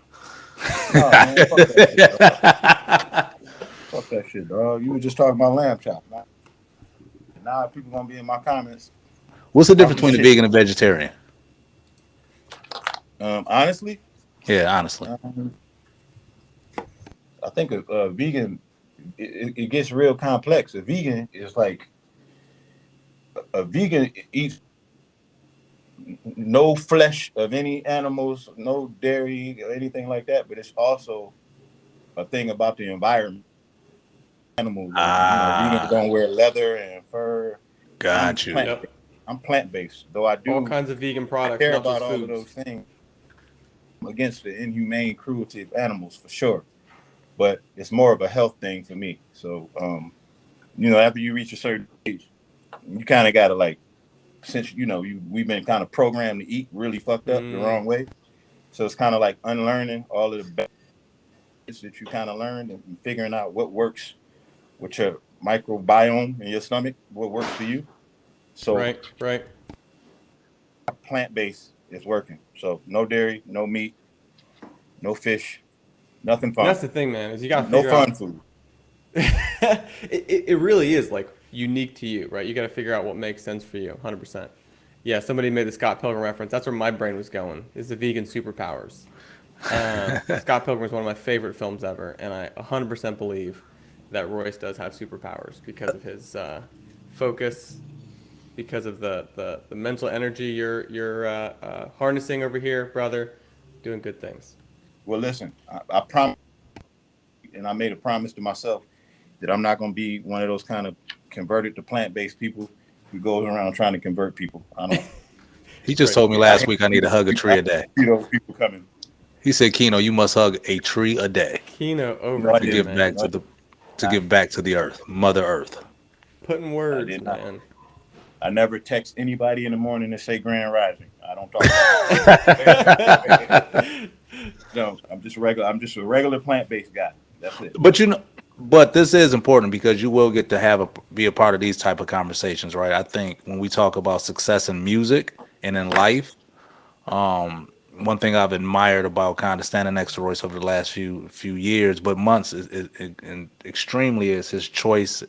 Speaker 1: Oh, man, fuck that shit, dog. Fuck that shit, dog. You were just talking about lamb chop. Now people gonna be in my comments.
Speaker 2: What's the difference between a
Speaker 1: Shit.
Speaker 2: vegan and vegetarian?
Speaker 1: Honestly,
Speaker 2: Yeah, honestly.
Speaker 1: I think a vegan it gets real complex. A vegan is like a vegan eats no flesh of any animals, no dairy or anything like that. But it's also a thing about the environment. Animals, vegans don't wear leather and fur.
Speaker 2: Got you.
Speaker 3: Yep.
Speaker 1: I'm plant based, though I do
Speaker 3: All kinds of vegan products,
Speaker 1: care
Speaker 3: not
Speaker 1: about
Speaker 3: just
Speaker 1: all of
Speaker 3: foods.
Speaker 1: those things against the inhumane cruelty of animals for sure. But it's more of a health thing for me. So, after you reach a certain age, you kind of got to like, since we've been kind of programmed to eat really fucked up the wrong way. So it's kind of like unlearning all of the bad that you kind of learned and figuring out what works with your microbiome in your stomach, what works for you. So
Speaker 3: Right.
Speaker 1: plant-based is working. So no dairy, no meat, no fish, nothing
Speaker 3: And
Speaker 1: fun.
Speaker 3: that's the thing, man, is you got to
Speaker 1: No
Speaker 3: figure
Speaker 1: fun
Speaker 3: out.
Speaker 1: food.
Speaker 3: it really is like unique to you, right? You got to figure out what makes sense for you, 100%. Yeah, somebody made the Scott Pilgrim reference. That's where my brain was going. Is the vegan superpowers. Scott Pilgrim is one of my favorite films ever, and I 100% believe that Royce does have superpowers because of his focus, because of the mental energy you're harnessing over here, brother. Doing good things.
Speaker 1: Well, listen, I promise, and I made a promise to myself that I'm not going to be one of those kind of converted to plant-based people who goes around trying to convert people. I don't
Speaker 2: He just told me last week I need to hug a tree a day.
Speaker 1: see those people coming.
Speaker 2: He said, Keno, you must hug a tree a day
Speaker 3: Keno over
Speaker 1: No, I
Speaker 2: to
Speaker 3: here,
Speaker 1: didn't,
Speaker 2: give
Speaker 3: man.
Speaker 2: back to give back to the earth, Mother Earth.
Speaker 3: Putting words,
Speaker 1: did not.
Speaker 3: man.
Speaker 1: I never text anybody in the morning and say Grand Rising. I don't talk. No, I'm just regular. I'm just a regular plant-based guy. That's it.
Speaker 2: But this is important because you will get to be a part of these type of conversations, right? I think when we talk about success in music and in life, one thing I've admired about kind of standing next to Royce over the last few years, but months, and extremely is his choice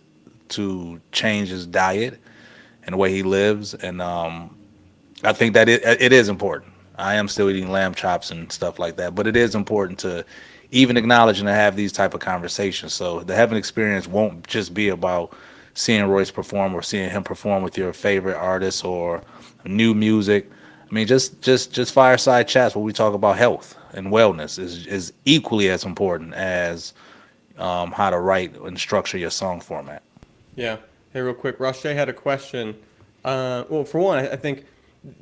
Speaker 2: to change his diet and the way he lives, and I think that it is important. I am still eating lamb chops and stuff like that, but it is important to even acknowledge and to have these type of conversations. So the Heaven Experience won't just be about seeing Royce perform or seeing him perform with your favorite artists or new music. I mean, just fireside chats where we talk about health and wellness is equally as important as how to write and structure your song format.
Speaker 3: Yeah. Hey, real quick, Roche had a question. Well, for one, I think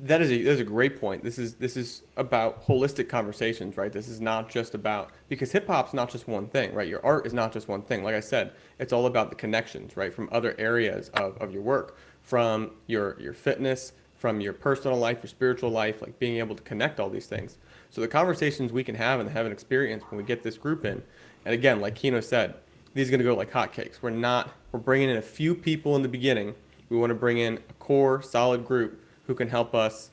Speaker 3: that is a great point. This is about holistic conversations, right? This is not just about, because hip hop's not just one thing, right? Your art is not just one thing. Like I said, it's all about the connections, right? From other areas of your work, from your fitness, from your personal life, your spiritual life, like being able to connect all these things. So the conversations we can have and have an experience when we get this group in, and again, like Kino said, these are going to go like hotcakes. We're bringing in a few people in the beginning. We want to bring in a core, solid group who can help us,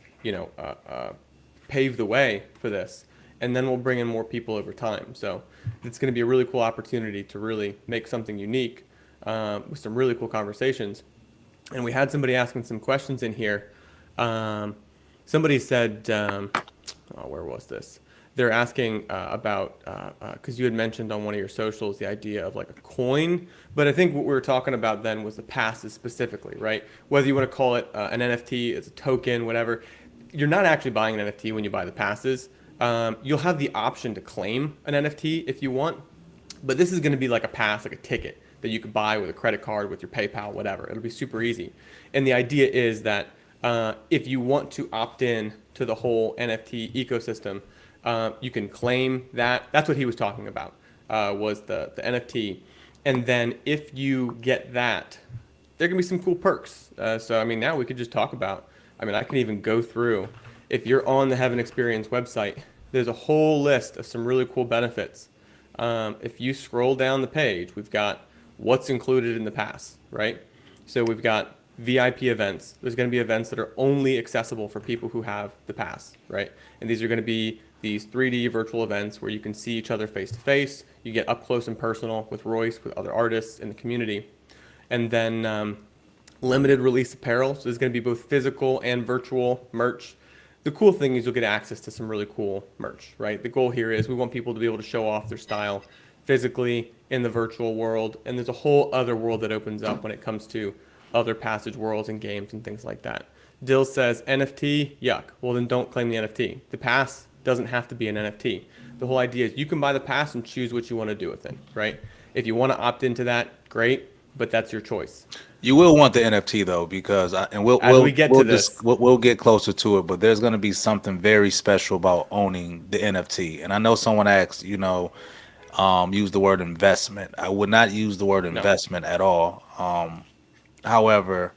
Speaker 3: pave the way for this. And then we'll bring in more people over time. So it's going to be a really cool opportunity to really make something unique with some really cool conversations. And we had somebody asking some questions in here. Somebody said, where was this? They're asking about, because you had mentioned on one of your socials the idea of like a coin, but I think what we were talking about then was the passes specifically, right? Whether you want to call it an NFT, it's a token, whatever. You're not actually buying an NFT when you buy the passes. You'll have the option to claim an NFT if you want, but this is going to be like a pass, like a ticket that you could buy with a credit card, with your PayPal, whatever. It'll be super easy. And the idea is that if you want to opt in to the whole NFT ecosystem, you can claim that. That's what he was talking about, was the NFT. And then if you get that, there can be some cool perks. So, I mean, now we could just talk about, I can even go through. If you're on the Heaven Experience website, there's a whole list of some really cool benefits. If you scroll down the page, we've got what's included in the pass, right? So we've got VIP events. There's going to be events that are only accessible for people who have the pass, right? And these are going to be these 3D virtual events where you can see each other face to face. You get up close and personal with Royce, with other artists in the community. And then limited release apparel. So there's going to be both physical and virtual merch. The cool thing is you'll get access to some really cool merch, right? The goal here is we want people to be able to show off their style physically in the virtual world. And there's a whole other world that opens up when it comes to other passage worlds and games and things like that. Dill says NFT, yuck. Well, then don't claim the NFT. The pass doesn't have to be an NFT. The whole idea is you can buy the pass and choose what you want to do with it, right? If you want to opt into that, great, but that's your choice.
Speaker 2: You will want the NFT though, because we'll get closer to it. But there's going to be something very special about owning the NFT. And I know someone asked, use the word investment. I would not use the word investment at all. However,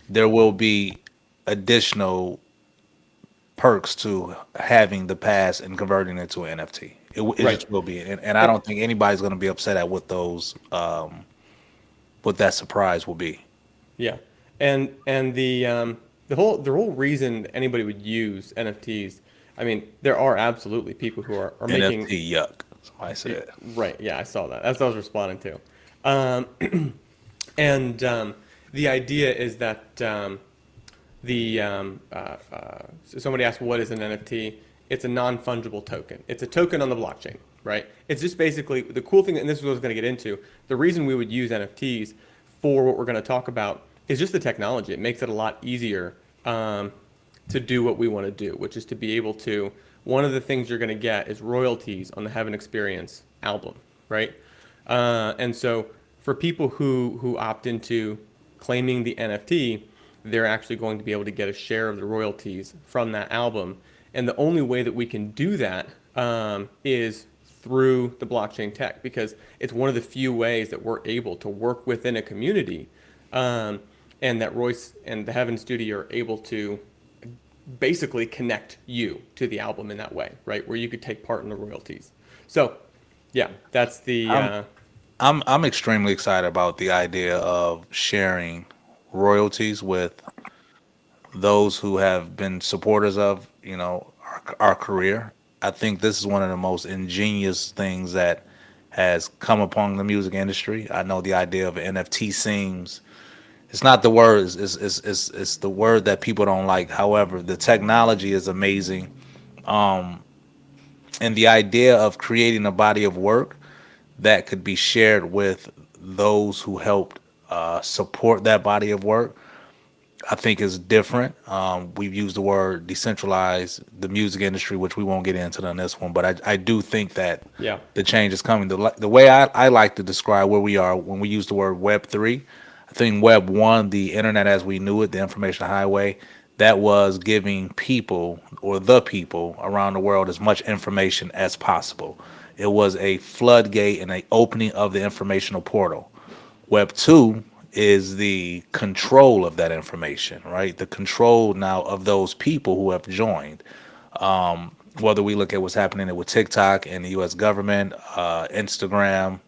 Speaker 2: there will be additional perks to having the pass and converting it to an NFT. It just will be, and I don't think anybody's going to be upset at what those what that surprise will be.
Speaker 3: Yeah, and the whole reason anybody would use NFTs, there are absolutely people who are making
Speaker 2: NFT yuck. Somebody said
Speaker 3: right. Yeah, I saw that. That's what I was responding to. The idea is that somebody asked, what is an NFT? It's a non-fungible token. It's a token on the blockchain, right? It's just basically the cool thing, and this is what I was going to get into. The reason we would use NFTs for what we're going to talk about is just the technology. It makes it a lot easier to do what we want to do, which is to be able to, one of the things you're going to get is royalties on the Heaven Experience album, right? And so for people who opt into claiming the NFT, they're actually going to be able to get a share of the royalties from that album. And the only way that we can do that is through the blockchain tech, because it's one of the few ways that we're able to work within a community, and that Royce and the Heaven Studio are able to basically connect you to the album in that way, right? Where you could take part in the royalties. So, yeah, that's the...
Speaker 2: I'm extremely excited about the idea of sharing royalties with those who have been supporters of our career. I think this is one of the most ingenious things that has come upon the music industry. I know the idea of NFT seems, it's not the word, it's the word that people don't like. However, the technology is amazing, and the idea of creating a body of work that could be shared with those who helped support that body of work, I think is different. We've used the word decentralize the music industry, which we won't get into on this one, but I do think that
Speaker 3: Yeah.
Speaker 2: the change is coming. The way I like to describe where we are when we use the word Web 3, I think Web 1, the internet as we knew it, the information highway, that was giving people or the people around the world as much information as possible. It was a floodgate and a opening of the informational portal. Web 2 is the control of that information, right? The control now of those people who have joined. Whether we look at what's happening with TikTok and the US government, Instagram,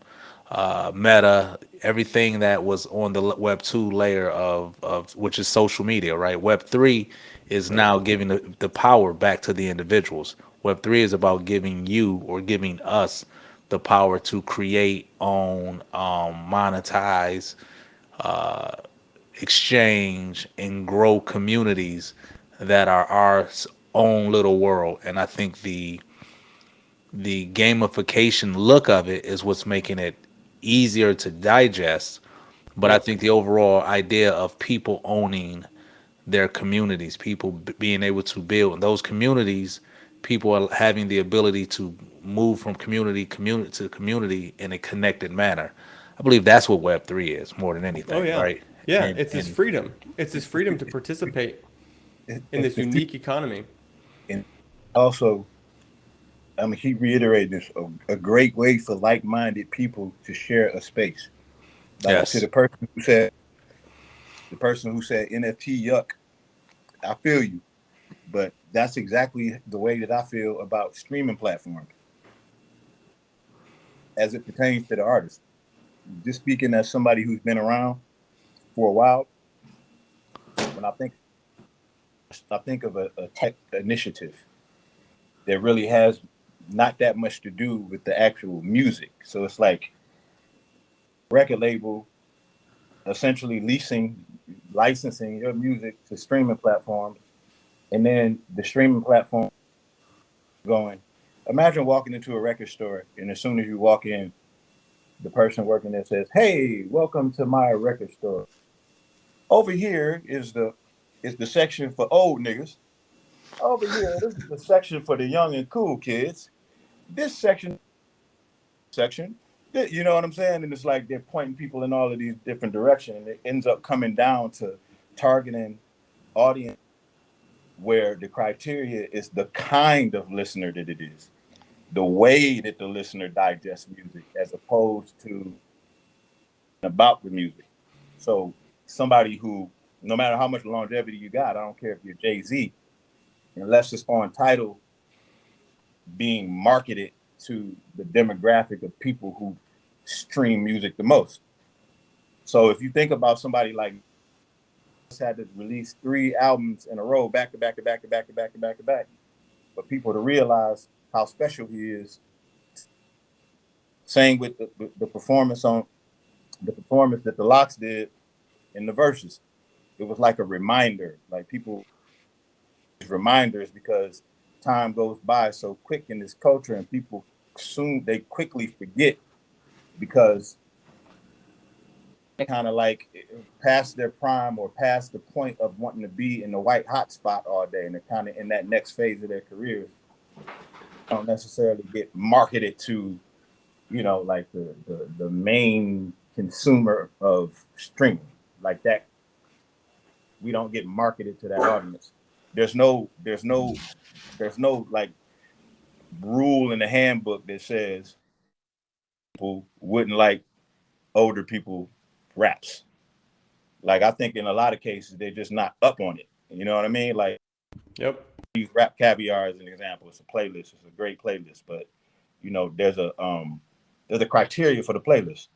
Speaker 2: Meta, everything that was on the Web 2 layer of which is social media, right? Web 3 is now giving the power back to the individuals. Web 3 is about giving you or giving us the power to create, own, monetize, exchange, and grow communities that are our own little world. And I think the gamification look of it is what's making it easier to digest. But I
Speaker 3: Yep.
Speaker 2: think the overall idea of people owning their communities, people being able to build those communities, people are having the ability to move from community to community in a connected manner. I believe that's what Web 3 is more than
Speaker 3: Oh
Speaker 2: anything,
Speaker 3: yeah.
Speaker 2: right?
Speaker 3: Yeah.
Speaker 2: And
Speaker 3: It's this
Speaker 2: and
Speaker 3: freedom. It's this freedom to participate in
Speaker 1: It's
Speaker 3: this
Speaker 1: the future.
Speaker 3: unique economy.
Speaker 1: And also, I'm gonna keep reiterating this: a great way for like-minded people to share a space. Like to
Speaker 2: yes.
Speaker 1: the person who said NFT yuck. I feel you, but that's exactly the way that I feel about streaming platforms as it pertains to the artist. Just speaking as somebody who's been around for a while, when I think of a tech initiative that really has not that much to do with the actual music. So it's like record label essentially licensing your music to streaming platforms, and then the streaming platform going. Imagine walking into a record store, and as soon as you walk in, the person working there says, "Hey, welcome to my record store. Over here is the section for old niggas. Over here, this is the section for the young and cool kids. This section, you know what I'm saying?" And it's like they're pointing people in all of these different directions, and it ends up coming down to targeting audience where the criteria is the kind of listener that it is, the way that the listener digests music, as opposed to about the music. So somebody who, no matter how much longevity you got, I don't care if you're Jay-Z, unless it's on title being marketed to the demographic of people who stream music the most. So if you think about somebody like had to release 3 albums in a row, back to back to back to back to back to back to back, for people to realize how special he is. Same with the performance on the performance that the Locks did in the verses. It was like a reminder, like people reminders, because time goes by so quick in this culture, and people soon they quickly forget because they kind of like past their prime or past the point of wanting to be in the white hot spot all day, and they're kind of in that next phase of their careers. Don't necessarily get marketed to, like the main consumer of streaming like that. We don't get marketed to that audience. There's no like rule in the handbook that says people wouldn't like older people raps. Like I think in a lot of cases they're just not up on it. You know what I mean? Like
Speaker 3: Yep.
Speaker 1: use Rap Caviar as an example. It's a playlist. It's a great playlist, but there's a criteria for the playlist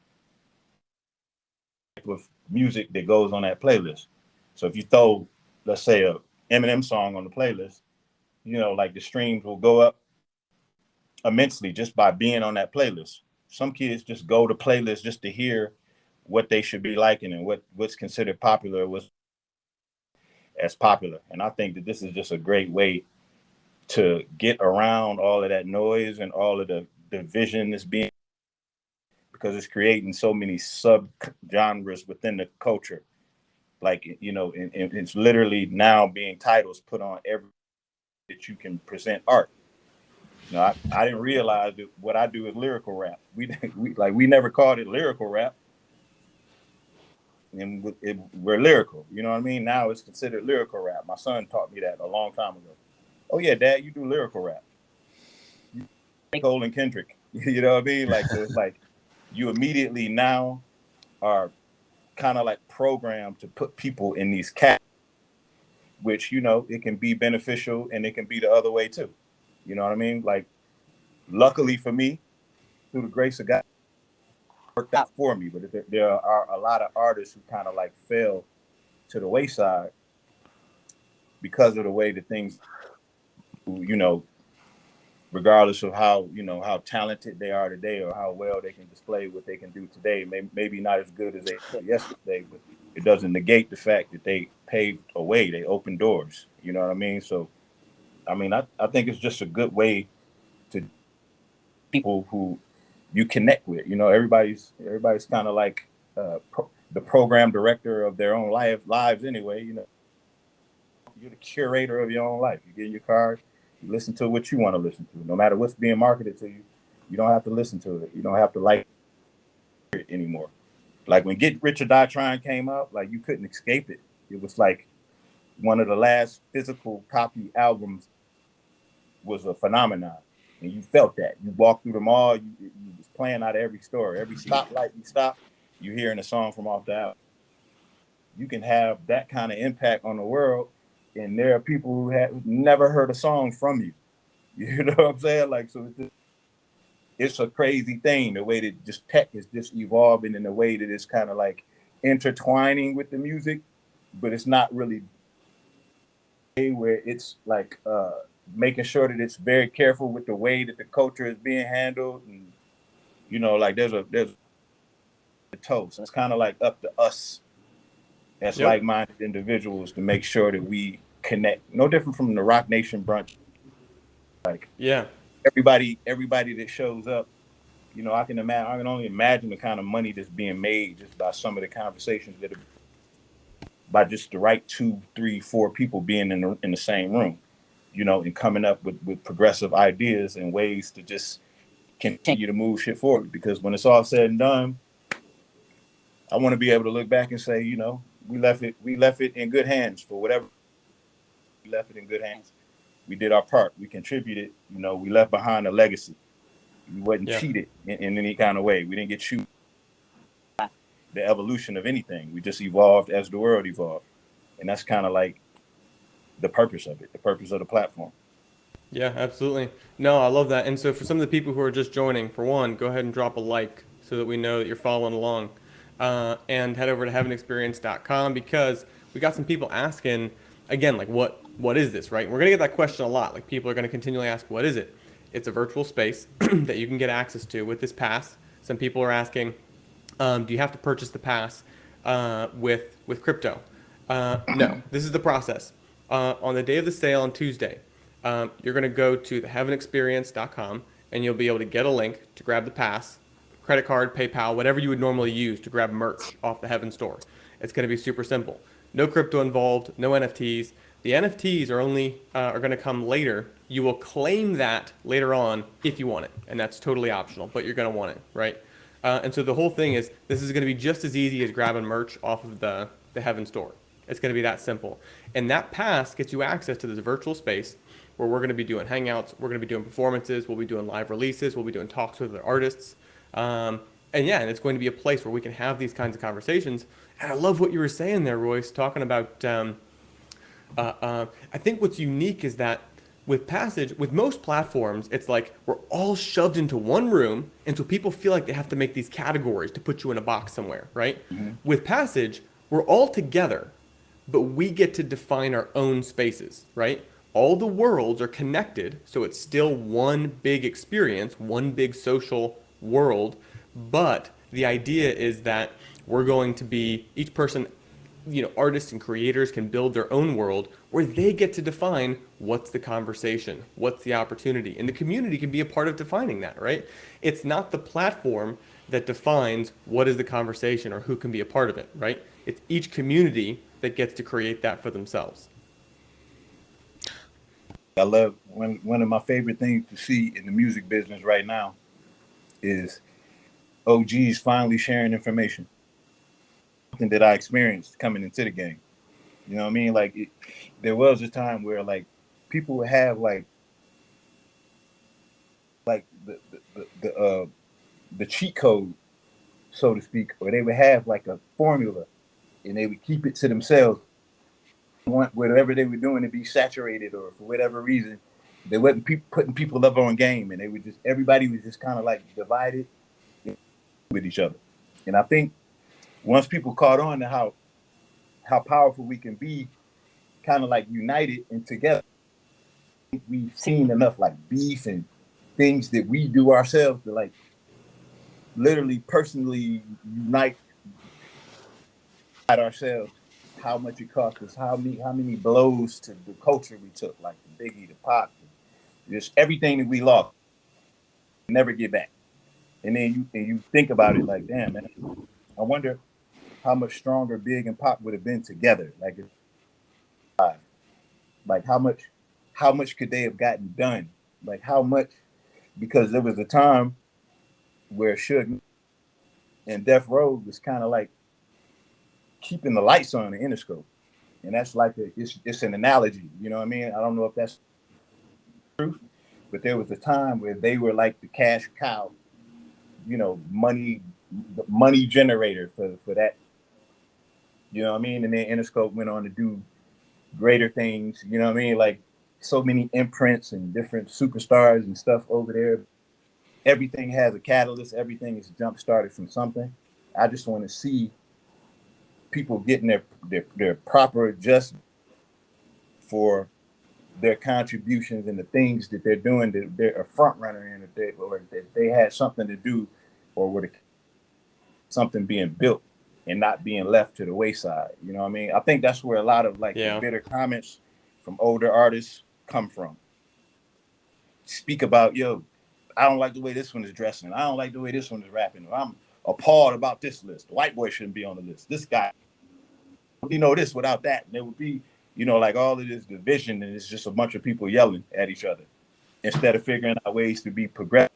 Speaker 1: with music that goes on that playlist. So if you throw, let's say, a Eminem song on the playlist, like the streams will go up immensely just by being on that playlist. Some kids just go to playlists just to hear what they should be liking and what's considered popular, what's as popular. And I think that this is just a great way to get around all of that noise and all of the division that's being because it's creating so many sub genres within the culture. Like, you know, and it's literally now being titles put on every that you can present art. You know, I didn't realize that what I do is lyrical rap. We never called it lyrical rap, and we're lyrical. You know what I mean? Now it's considered lyrical rap. My son taught me that a long time ago. Oh yeah, Dad, you do lyrical rap. Cole and Kendrick. You know what I mean? Like, so it's like you immediately now are kind of like programmed to put people in these categories, which, you know, it can be beneficial and it can be the other way too. You know what I mean? Like, luckily for me, through the grace of God, it worked out for me. But there are a lot of artists who kind of like fell to the wayside because of the way that things, you know, regardless of how, you know, how talented they are today or how well they can display what they can do today, maybe not as good as they were yesterday, but it doesn't negate the fact that they paved a way, they opened doors. You know what I mean? So, I mean, I think it's just a good way to people who you connect with. You know, everybody's kind of like the program director of their own lives anyway. You know, you're the curator of your own life. You get in your car, you listen to what you want to listen to. No matter what's being marketed to you, you don't have to listen to it. You don't have to like it anymore. Like when Get Rich or Die Trying came out, like you couldn't escape it. It was like one of the last physical copy albums was a phenomenon. And you felt that. You walked through the mall, you was playing out of every store. Every stoplight you stop, you hearing a song from off the album. You can have that kind of impact on the world, and there are people who have never heard a song from you. You know what I'm saying? Like, so it's a crazy thing, the way that just tech is just evolving in a way that it's kind of like intertwining with the music, but it's not really where it's like making sure that it's very careful with the way that the culture is being handled. And, you know, like there's a toast. It's kind of like up to us as like-minded individuals to make sure that we connect. No different from the Rock Nation brunch. Like, yeah, everybody that shows up, you know, I can only imagine the kind of money that's being made just by some of the conversations that are by just the right 2, 3, 4 people being in the same room, you know, and coming up with progressive ideas and ways to just continue to move shit forward. Because when it's all said and done, I want to be able to look back and say, you know, we left it in good hands for whatever. We left it in good hands. We did our part. We contributed. You know, we left behind a legacy. We wasn't cheated in any kind of way. We didn't get cheated. The evolution of anything. We just evolved as the world evolved. And that's kind of like the purpose of it, the purpose of the platform.
Speaker 3: Yeah, absolutely. No, I love that. And so for some of the people who are just joining, for one, go ahead and drop a like so that we know that you're following along. And head over to heavenexperience.com because we got some people asking, again, like what is this, right? We're going to get that question a lot. Like people are going to continually ask, what is it? It's a virtual space that you can get access to with this pass. Some people are asking, do you have to purchase the pass with crypto? No, this is the process. On the day of the sale on Tuesday, you're going to go to theheavenexperience.com and you'll be able to get a link to grab the pass, credit card, PayPal, whatever you would normally use to grab merch off the Heaven store. It's going to be super simple. No crypto involved, no NFTs. The NFTs are only are going to come later. You will claim that later on if you want it, and that's totally optional, but you're going to want it, right? And so the whole thing is this is going to be just as easy as grabbing merch off of the Heaven store. It's going to be that simple. And that pass gets you access to this virtual space where we're going to be doing hangouts, we're going to be doing performances, we'll be doing live releases, we'll be doing talks with other artists. And it's going to be a place where we can have these kinds of conversations. And I love what you were saying there, Royce, talking about, I think what's unique is that with most platforms, it's like we're all shoved into one room, and so people feel like they have to make these categories to put you in a box somewhere, right? Mm-hmm. With Passage, we're all together, but we get to define our own spaces, right? All the worlds are connected, so it's still one big experience, one big social world, but the idea is that we're going to be, each person, you know, artists and creators can build their own world where they get to define what's the conversation, what's the opportunity, and the community can be a part of defining that, right? It's not the platform that defines what is the conversation or who can be a part of it, right? It's each community that gets to create that for themselves.
Speaker 1: I love one of my favorite things to see in the music business right now is OGs finally sharing information. Something that I experienced coming into the game. You know what I mean? Like there was a time where like people would have like the cheat code, so to speak, or they would have like a formula and they would keep it to themselves. Want whatever they were doing to be saturated, or for whatever reason, they wasn't putting people up on game, and they would just everybody was just kind of like divided with each other. And I think once people caught on to how powerful we can be, kind of like united and together, we've seen enough like beef and things that we do ourselves to like literally personally unite ourselves. How much it cost us, how many blows to the culture we took, like the Biggie, the Pop, just everything that we lost, never get back. And you think about it like, damn man, I wonder how much stronger Big and Pop would have been together. Like how much could they have gotten done? Like how much, because there was a time where Suge and Death Row was kind of like keeping the lights on the Interscope. And that's like it's an analogy, you know what I mean? I don't know if that's true, but there was a time where they were like the cash cow, money, the money generator for that, you know what I mean? And then Interscope went on to do greater things, you know what I mean? Like so many imprints and different superstars and stuff over there. Everything has a catalyst, everything is jump started from something. I just want to see people getting their proper adjustment for their contributions and the things that they're doing, that they're a front runner in, or that they had something to do, or were something being built and not being left to the wayside. You know what I mean? I think that's where a lot of like the bitter comments from older artists come from. Speak about, yo, I don't like the way this one is dressing. I don't like the way this one is rapping. I'm appalled about this list. The white boy shouldn't be on the list. This guy, this without that. And there would be, like all of this division, and it's just a bunch of people yelling at each other instead of figuring out ways to be progressive.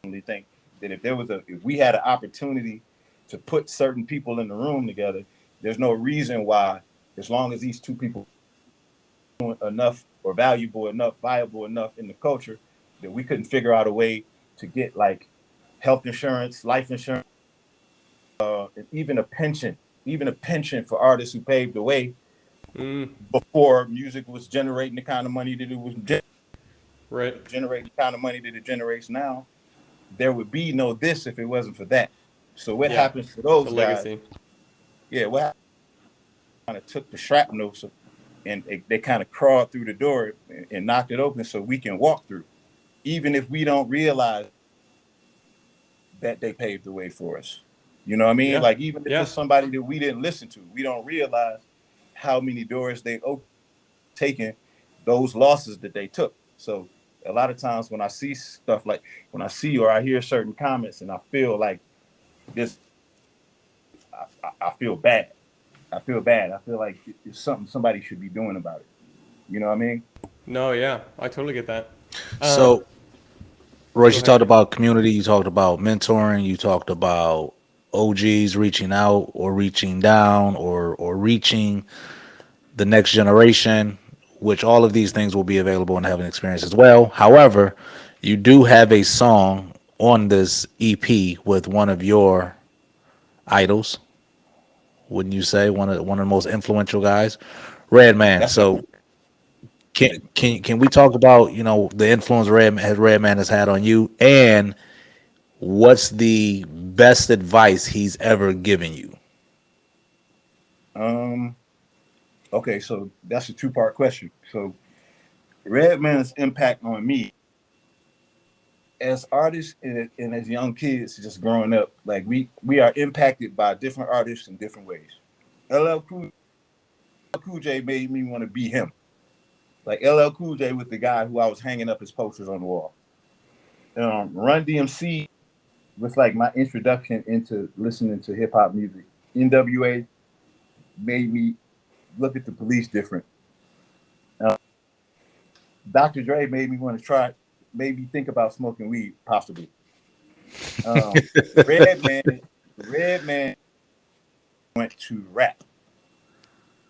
Speaker 1: I think that if we had an opportunity to put certain people in the room together, there's no reason why, as long as these two people are enough or valuable enough, viable enough in the culture, that we couldn't figure out a way to get like health insurance, life insurance, and even a pension for artists who paved the way before music was generating the kind of money that it was generating the kind of money that it generates now. There would be no this if it wasn't for that. So what happens to those guys?
Speaker 3: Legacy.
Speaker 1: Yeah, what happened? Kind of took the shrapnel and they kind of crawled through the door and knocked it open so we can walk through, even if we don't realize that they paved the way for us. You know what I mean? Like even if it's somebody that we didn't listen to, we don't realize how many doors they opened, taking those losses that they took. So a lot of times when I see stuff like when I see or I hear certain comments and I feel like this, I feel bad. I feel bad. I feel like it's something somebody should be doing about it. You know what I mean?
Speaker 3: No, yeah, I totally get that.
Speaker 2: So, Royce, you talked about community, you talked about mentoring, you talked about OGs reaching out or reaching down or reaching the next generation, which all of these things will be available in Heaven Experience as well. However, you do have a song on this EP with one of your idols, wouldn't you say? One of the most influential guys, Redman. So can we talk about the influence Redman has had on you, and what's the best advice he's ever given you?
Speaker 1: Okay, so that's a two-part question. So Redman's impact on me as artists and as young kids just growing up, like we are impacted by different artists in different ways. LL Cool J made me want to be him. Like LL Cool J was the guy who I was hanging up his posters on the wall. Run DMC was like my introduction into listening to hip hop music. NWA made me look at the police different. Dr. Dre made me want to try, made me think about smoking weed, possibly. Um, Redman went to rap.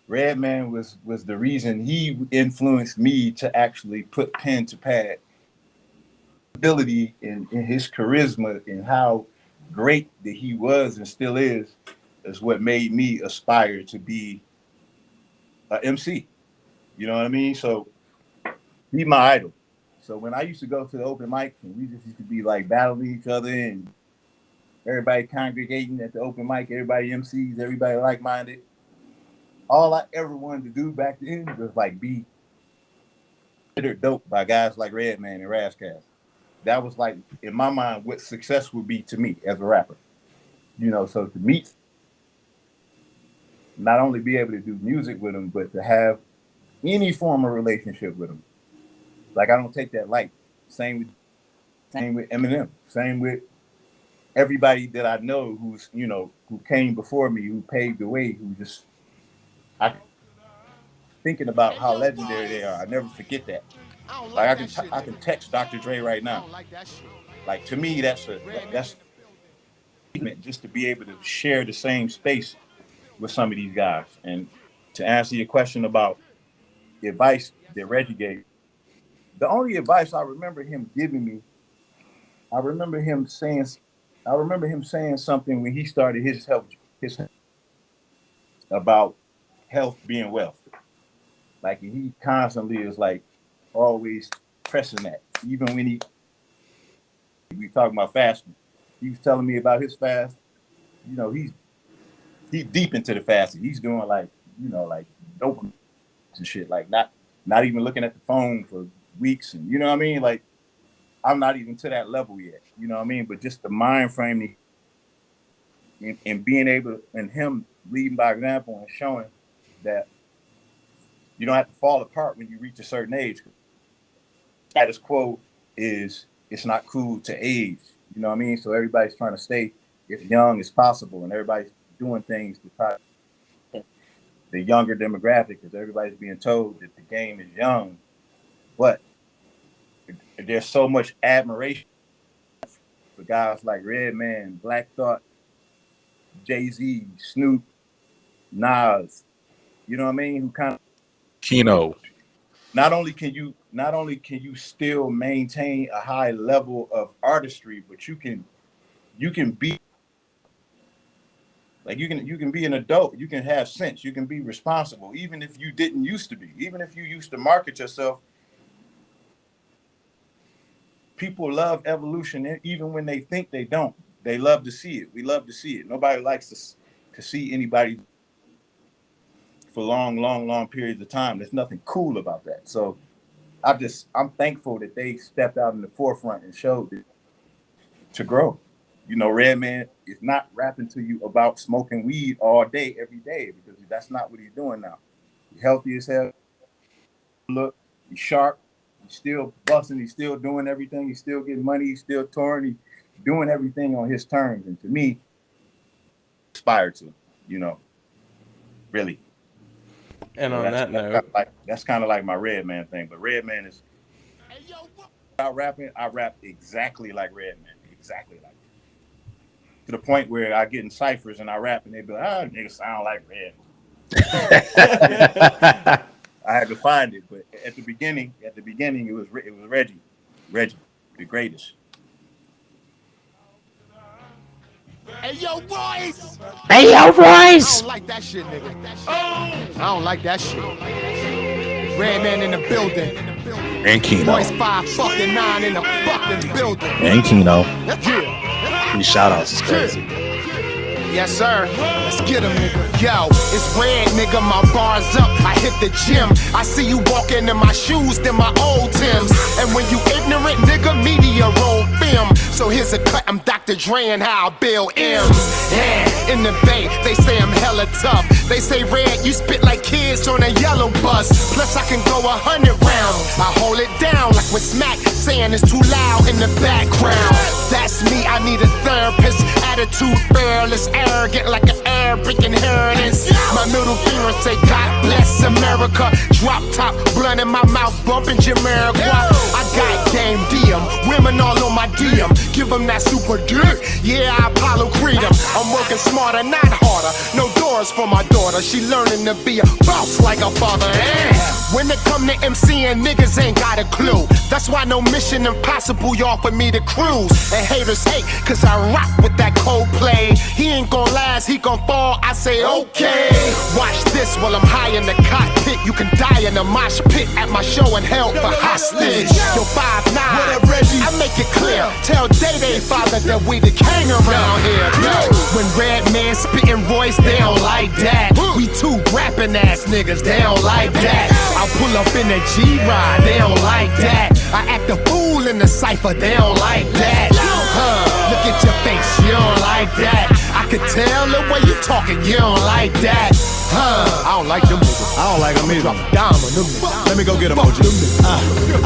Speaker 1: Redman was the reason he influenced me to actually put pen to pad. Ability in his charisma and how great that he was and still is what made me aspire to be a MC. You know what I mean? So he my idol. So when I used to go to the open mic and we just used to be like battling each other and everybody congregating at the open mic, everybody MCs, everybody like-minded. All I ever wanted to do back then was like be considered dope by guys like Redman and Razzcast. That was like, in my mind, what success would be to me as a rapper. You know, so to meet, not only be able to do music with them, but to have any form of relationship with them. Like, I don't take that light. Same with Eminem. Same with everybody that I know who's, you know, who came before me, who paved the way, who just, I thinking about how legendary they are. I never forget that. Like I can text Dr. Dre right now. Like to me, that's just to be able to share the same space with some of these guys. And to answer your question about the advice that Reggie gave, the only advice I remember him giving me, I remember him saying something when he started his about health being wealth. Like he constantly is like always pressing that. Even when we talking about fasting, he was telling me about his fast. You know, he's deep into the fasting. He's doing like, you know, like dope and shit. Like not even looking at the phone for weeks, and you know what I mean. Like I'm not even to that level yet. You know what I mean. But just the mind frame and being able, and him leading by example and showing that you don't have to fall apart when you reach a certain age. Status quo is it's not cool to age. You know what I mean? So everybody's trying to stay as young as possible, and everybody's doing things to try the younger demographic, because everybody's being told that the game is young. But there's so much admiration for guys like Redman, Black Thought, Jay-Z, Snoop, Nas. You know what I mean? Who kind of
Speaker 2: Kino.
Speaker 1: Not only can you still maintain a high level of artistry, but you can be like you can be an adult, you can have sense, you can be responsible, even if you didn't used to be, even if you used to market yourself. People love evolution, even when they think they don't. They love to see it. We love to see it. Nobody likes to see anybody for long periods of time. There's nothing cool about that. So I'm thankful that they stepped out in the forefront and showed it to grow. You know, Redman is not rapping to you about smoking weed all day, every day, because that's not what he's doing now. He's healthy as hell. Look, he's sharp. He's still busting. He's still doing everything. He's still getting money. He's still touring. He's doing everything on his terms. And to me, aspire to, you know, really.
Speaker 3: And on that note,
Speaker 1: that's kind of like my Redman thing. But Redman is out rapping. I rap exactly like Redman, exactly like to the point where I get in ciphers and I rap and they be like, "Ah, nigga sound like Redman." I had to find it, but at the beginning, it was Reggie, the greatest.
Speaker 6: Hey yo, Royce!
Speaker 2: Hey, yo, Royce!
Speaker 6: I don't like that shit, nigga. I don't like that shit. Redman in the building.
Speaker 2: And Kino.
Speaker 6: Royce 5-9 in the fucking building.
Speaker 2: And Kino.
Speaker 6: Yeah.
Speaker 2: These shout outs is crazy.
Speaker 6: Yes, sir. Let's get him, nigga. Yo, it's red, nigga. My bar's up. I hit the gym. I see you walking in my shoes, then my old Timbs. And when you ignorant, nigga, media roll film. So here's a cut. I'm Dr. Dre and how I build M's. Yeah, in the Bay, they say I'm hella tough. They say, Red, you spit like kids on a yellow bus. Plus, I can go 100 rounds. I hold it down like when Smack
Speaker 7: saying is too loud in the background. That's me, I need a therapist. Attitude fearless, arrogant like an Arabic inheritance. My middle finger say, God bless America. Drop top, blunt in my mouth, bumping Jamiroquai. I got game DM, women all on my DM. Give them that super dick, yeah, I Apollo Creed 'em. I'm working smarter, not harder. No doors for my daughter, she learning to be a boss like a father. When it come to MCing, niggas ain't got a clue. That's why no mission impossible, y'all, for me to cruise. And haters hate, cause I rock with that Coldplay. He ain't gon' last, he gon' fall, I say okay. Watch this while I'm high in the cockpit. You can die in a mosh pit at my show and held for hostage. Yo, 5'9", I make it clear. Tell Day father that we the king around here. Yo, when Redman spittin' Royce, they don't like that. We two rapping ass niggas, they don't like that. I pull up in a G-Ride, they don't like that. I act a fool in the cypher, they don't like that. Look at your face, you don't like that. I can tell the way you talking, you don't like that. I don't like them niggas.
Speaker 8: I don't like them either.
Speaker 7: Drop a dime on them niggas.
Speaker 8: Let me go get them, OG.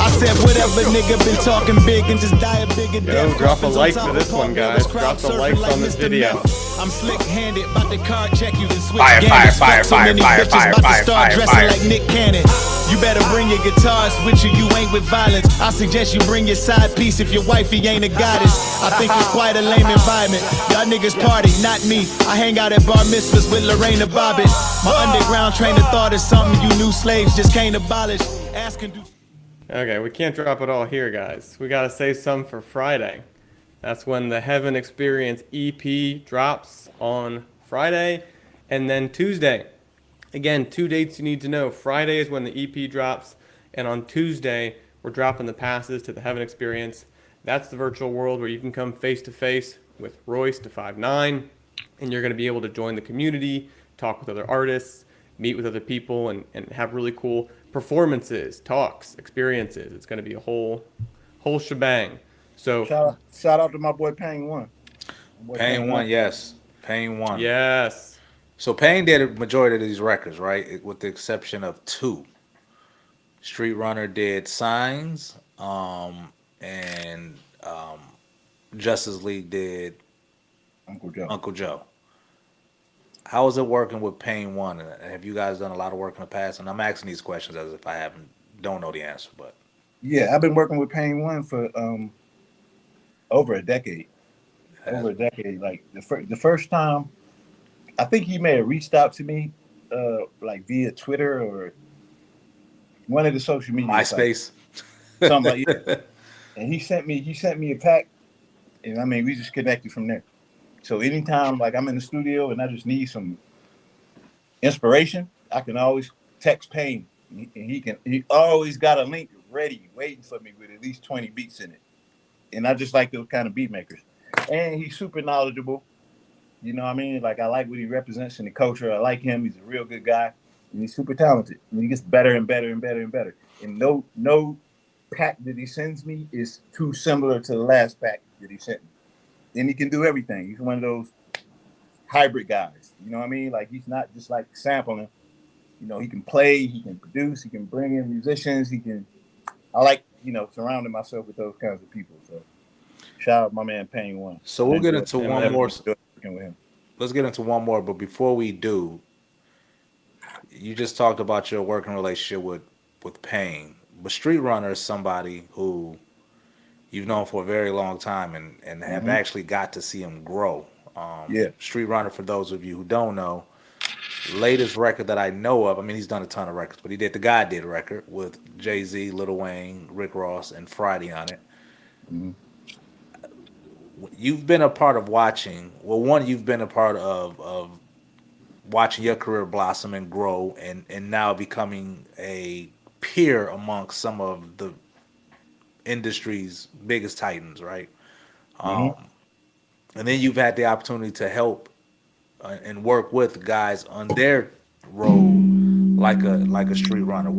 Speaker 8: I said whatever nigga been talking big and just die a bigger death.
Speaker 3: Drop a like for this one, guys. Drop the likes on this video.
Speaker 8: I'm slick-handed, about to card check you and switch
Speaker 2: Fire,
Speaker 8: games.
Speaker 2: fire,
Speaker 8: Fuck so
Speaker 2: fire,
Speaker 8: many
Speaker 2: fire,
Speaker 8: bitches,
Speaker 2: fire,
Speaker 8: about
Speaker 2: fire,
Speaker 8: to start
Speaker 2: fire,
Speaker 8: dressing
Speaker 2: fire.
Speaker 8: like Nick Cannon. You better bring your guitars with you, you ain't with violence. I suggest you bring your side piece if your wifey ain't a goddess. I think it's quite a lame environment. Y'all niggas party, not me. I hang out at bar mitzvahs with Lorraine Bobbitt. My underground train of thought is something you new slaves just can't abolish. Ask and do.
Speaker 3: Okay, we can't drop it all here, guys. We gotta save some for Friday. That's when the Heaven Experience EP drops on Friday, and then Tuesday. Again, 2 dates you need to know. Friday is when the EP drops, and on Tuesday, we're dropping the passes to the Heaven Experience. That's the virtual world where you can come face to face with Royce to 5'9", and you're gonna be able to join the community, talk with other artists, meet with other people, and have really cool performances, talks, experiences. It's gonna be a whole shebang. So
Speaker 1: shout out to my boy Payne One.
Speaker 2: Payne One, yes. Payne One.
Speaker 3: yes.
Speaker 2: So Payne did a majority of these records, right? With the exception of 2. Street Runner did Signs, and Justice League did Uncle Joe. How is it working with Payne One? And have you guys done a lot of work in the past? And I'm asking these questions as if I don't know the answer, but
Speaker 1: Yeah, I've been working with Payne One for over a decade. Like the first time, I think he may have reached out to me, like via Twitter or one of the social media
Speaker 2: MySpace,
Speaker 1: something like that. And he sent me a pack, and I mean we just connected from there. So anytime like I'm in the studio and I just need some inspiration, I can always text Payne, and he always got a link ready, waiting for me with at least 20 beats in it. And I just like those kind of beat makers. And he's super knowledgeable. You know what I mean? Like I like what he represents in the culture. I like him. He's a real good guy. And he's super talented. And he gets better and better and better and better. And no pack that he sends me is too similar to the last pack that he sent me. And he can do everything. He's one of those hybrid guys. You know what I mean? Like he's not just like sampling. You know, he can play, he can produce, he can bring in musicians, I like, surrounding myself with those kinds of people. So shout out my man Payne One.
Speaker 2: So we'll get into one more.
Speaker 1: With him.
Speaker 2: Let's get into one more, but before we do, you just talked about your working relationship with Payne. But Street Runner is somebody who you've known for a very long time and have actually got to see him grow. Street Runner, for those of you who don't know, latest record that I know of, I mean, he's done a ton of records, but he did the God Did record with Jay-Z, Lil Wayne, Rick Ross, and Friday on it.
Speaker 1: Mm-hmm.
Speaker 2: You've been a part of watching, you've been a part of watching your career blossom and grow and now becoming a peer amongst some of the industry's biggest titans, right? And then you've had the opportunity to help and work with guys on their road, like a Street Runner.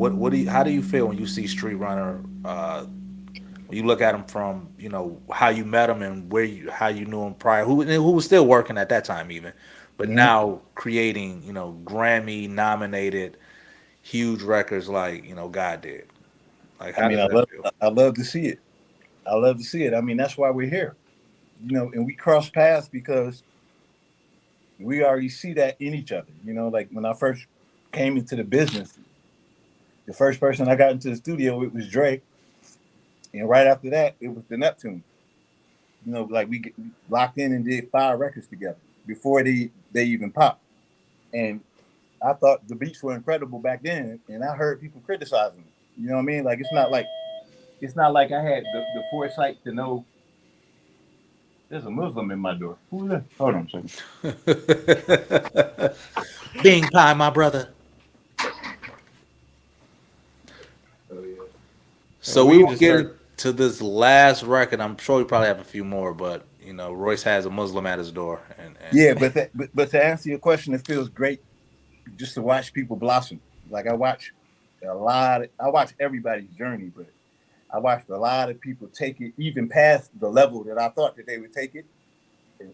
Speaker 2: How do you feel when you see Street Runner? When you look at him from how you met him and how you knew him prior, who was still working at that time even, but now creating Grammy nominated huge records like God Did. Like, how does that feel?
Speaker 1: I love to see it. I love to see it. I mean, that's why we're here, and we cross paths because we already see that in each other. Like when I first came into the business, the first person I got into the studio, it was Dre. And right after that, it was the Neptune. Like we locked in and did 5 records together before they even popped. And I thought the beats were incredible back then, and I heard people criticizing them. You know what I mean? Like it's not like I had the foresight to know there's a Muslim in my door. Who's that? Hold on a second.
Speaker 2: Bing pie, my brother.
Speaker 1: Oh yeah.
Speaker 2: So
Speaker 3: we
Speaker 2: we
Speaker 3: can
Speaker 2: will
Speaker 3: just
Speaker 2: get
Speaker 3: start.
Speaker 2: to this last record. I'm sure we probably have a few more, but Royce has a Muslim at his door, and
Speaker 1: Yeah, but to answer your question, it feels great just to watch people blossom. Like I watch everybody's journey, but I watched a lot of people take it even past the level that I thought that they would take it.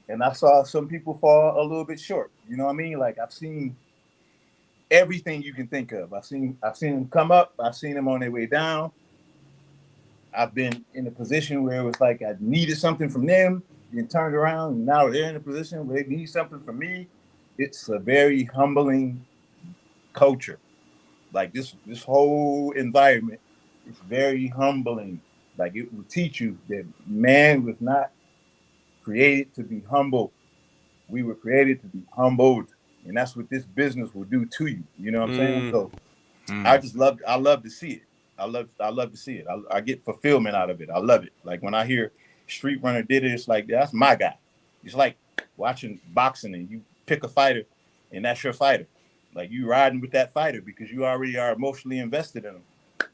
Speaker 1: And I saw some people fall a little bit short. You know what I mean? Like I've seen everything you can think of. I've seen them come up, I've seen them on their way down. I've been in a position where it was like I needed something from them, then turned around, and now they're in a position where they need something from me. It's a very humbling culture. Like this whole environment is very humbling. Like it will teach you that man was not created to be humble. We were created to be humbled. And that's what this business will do to you. You know what I'm saying? So I love to see it. I love to see it. I get fulfillment out of it. I love it. Like when I hear Street Runner did it, it's like that's my guy. It's like watching boxing and you pick a fighter and that's your fighter. Like you riding with that fighter because you already are emotionally invested in them.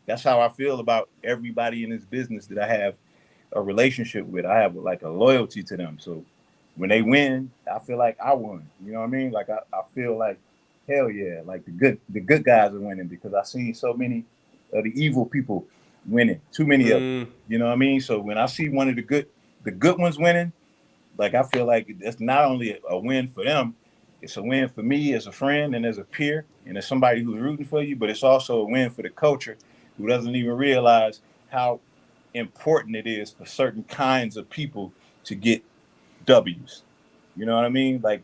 Speaker 1: That's how I feel about everybody in this business that I have a relationship with. I have like a loyalty to them. So when they win, I feel like I won. You know what I mean? Like I feel like hell yeah, like the good guys are winning because I've seen so many of the evil people winning. Too many of them. You know what I mean? So when I see one of the good ones winning, like I feel like it's not only a win for them, it's a win for me as a friend and as a peer and as somebody who's rooting for you, but it's also a win for the culture who doesn't even realize how important it is for certain kinds of people to get W's. You know what I mean? Like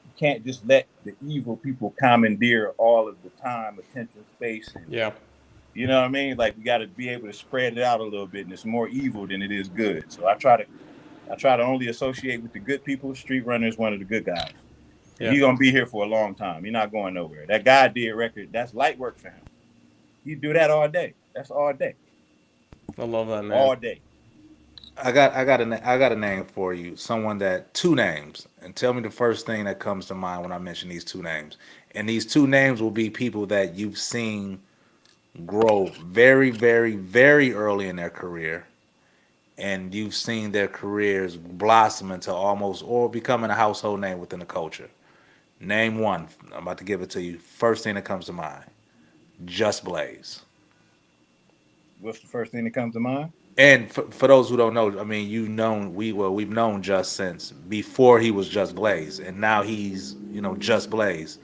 Speaker 1: you can't just let the evil people commandeer all of the time, attention, space, and
Speaker 3: Yeah.
Speaker 1: you know what I mean? Like we got to be able to spread it out a little bit, and it's more evil than it is good. So I try to only associate with the good people. Street Runner is one of the good guys. And
Speaker 3: Yeah.
Speaker 1: he's gonna be here for a long time. He's not going nowhere. That guy did record. That's light work for him. He do that all day. That's all day.
Speaker 3: I love that, man.
Speaker 1: All day.
Speaker 2: I got a name for you. Someone that two names, and tell me the first thing that comes to mind when I mention these two names. And these two names will be people that you've seen grow very, very, very early in their career, and you've seen their careers blossom into almost or becoming a household name within the culture. Name one. I'm about to give it to you. First thing that comes to mind: Just Blaze.
Speaker 1: What's the first thing that comes to mind?
Speaker 2: And for those who don't know, I mean, we've known Just since before he was Just Blaze, and now he's Just Blaze.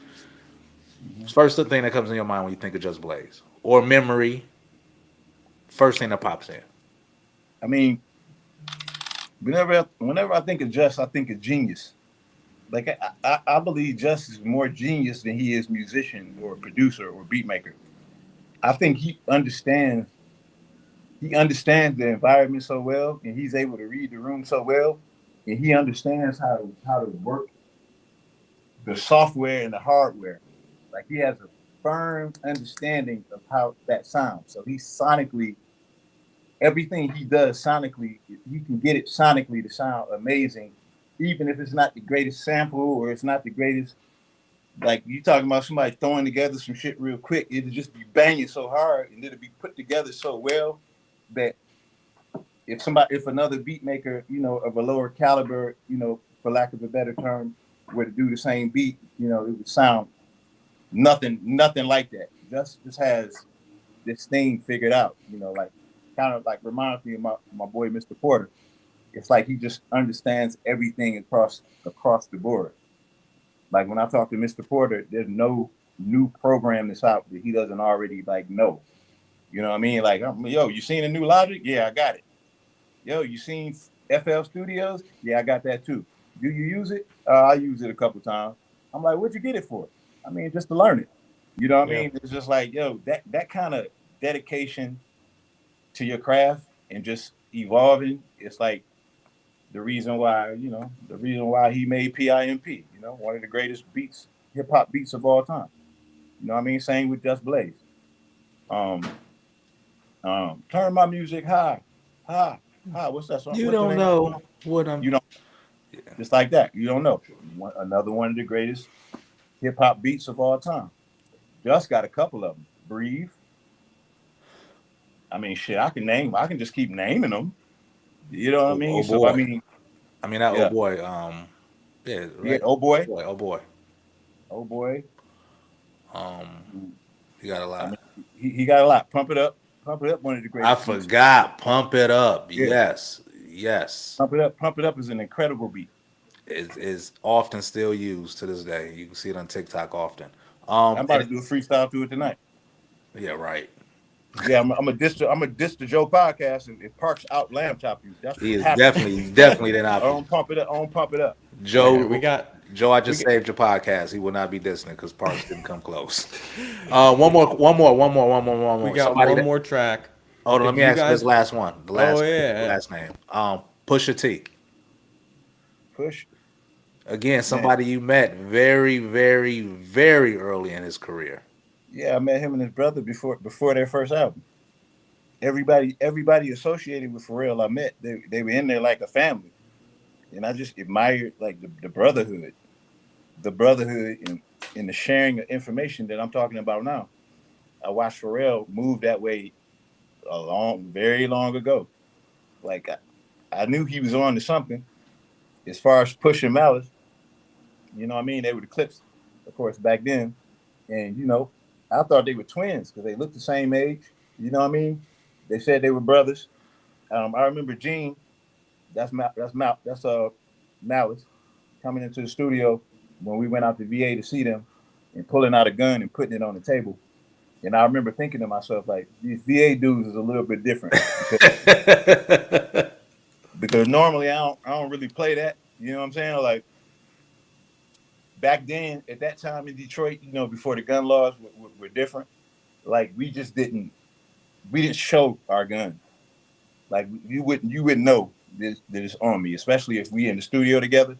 Speaker 2: First thing that comes in your mind when you think of Just Blaze or memory, first thing that pops in.
Speaker 1: I mean, whenever I think of Just, I think of genius. Like I believe Just is more genius than he is musician or producer or beat maker. I think he understands the environment so well, and he's able to read the room so well, and he understands how to work the software and the hardware. Like he has a firm understanding of how that sounds. So he's sonically everything he does sonically, he can get it sonically to sound amazing, even if it's not the greatest sample or it's not the greatest. Like you talking about somebody throwing together some shit real quick, it'll just be banging so hard and it'll be put together so well that if another beat maker, of a lower caliber, for lack of a better term, were to do the same beat, it would sound nothing like that. Just has this thing figured out, like kind of like reminds me of my boy Mr. Porter. It's like he just understands everything across the board. Like when I talk to Mr. Porter, there's no new program that's out that he doesn't already like know. You know what I mean? Like, yo, you seen a new Logic? Yeah, I got it. Yo, you seen FL Studios? Yeah, I got that too. Do you use it? I use it a couple times. I'm like, what'd you get it for? I mean, just to learn it. You know what I
Speaker 3: Yeah.
Speaker 1: mean? It's just like, yo, that kind of dedication to your craft and just evolving. It's like the reason why, the reason why he made PIMP. One of the greatest beats, hip hop beats of all time. You know what I mean? Same with Just Blaze. Um, turn my music high, high, high. What's that song?
Speaker 2: You
Speaker 1: What's the
Speaker 2: don't
Speaker 1: name of the
Speaker 2: know
Speaker 1: song?
Speaker 2: what I'm.
Speaker 1: You don't. Just like that. You don't know. Another one of the greatest hip hop beats of all time. Just got a couple of them. Breathe. I mean, shit. I can just keep naming them. You know what I
Speaker 2: Oh,
Speaker 1: mean?
Speaker 2: oh
Speaker 1: So I
Speaker 2: boy.
Speaker 1: mean,
Speaker 2: I mean that. Oh
Speaker 1: yeah,
Speaker 2: boy. Yeah.
Speaker 1: yeah.
Speaker 2: Right.
Speaker 1: Oh
Speaker 2: Oh
Speaker 1: boy,
Speaker 2: boy. Oh boy.
Speaker 1: oh boy.
Speaker 2: Um. You got a
Speaker 1: I
Speaker 2: lot.
Speaker 1: mean, he got a lot. Pump it up. Pump it up. One of the
Speaker 2: I
Speaker 1: greatest beats.
Speaker 2: forgot. Pump it up.
Speaker 1: Yeah.
Speaker 2: Yes. Yes.
Speaker 1: Pump it up. Pump it up is an incredible beat.
Speaker 2: Is often still used to this day. You can see it on TikTok often.
Speaker 1: I'm about
Speaker 2: And
Speaker 1: to do a freestyle to it tonight.
Speaker 2: yeah, right.
Speaker 1: Yeah, I'm a diss the Joe podcast if Parks out lamb chop you. That's
Speaker 2: He
Speaker 1: what's
Speaker 2: is
Speaker 1: happening.
Speaker 2: definitely the
Speaker 1: I
Speaker 2: opposite.
Speaker 1: don't pump it up. I don't pump it up.
Speaker 3: Yeah, we
Speaker 2: Joe,
Speaker 3: got
Speaker 2: Joe, I
Speaker 3: we
Speaker 2: just
Speaker 3: got,
Speaker 2: saved your podcast. He will not be dissing it because Parks didn't come close. One
Speaker 3: we
Speaker 2: more.
Speaker 3: got
Speaker 2: Somebody
Speaker 3: one
Speaker 2: that.
Speaker 3: more track.
Speaker 2: Hold on, let
Speaker 3: If
Speaker 2: me
Speaker 3: you
Speaker 2: ask you this
Speaker 3: guys,
Speaker 2: last one. The
Speaker 3: oh
Speaker 2: last, the
Speaker 3: yeah,
Speaker 2: last name. Pusha T.
Speaker 1: Push,
Speaker 2: Again,
Speaker 1: man.
Speaker 2: somebody you met very early in his career.
Speaker 1: Yeah, I met him and his brother before their first album. Everybody associated with Pharrell I met, they were in there like a family, and I just admired like the brotherhood, and the sharing of information that I'm talking about now. I watched Pharrell move that way very long ago. Like I knew he was on to something as far as pushing Malice. You know what I mean? They were the Clips, of course, back then. And, I thought they were twins because they looked the same age. You know what I mean? They said they were brothers. I remember Gene, that's Malice, coming into the studio when we went out to VA to see them and pulling out a gun and putting it on the table. And I remember thinking to myself, like, these VA dudes is a little bit different because normally I don't really play that. You know what I'm saying? Like back then, at that time in Detroit, before the gun laws were different, like we didn't show our guns. Like you wouldn't know that it's on me, especially if we in the studio together.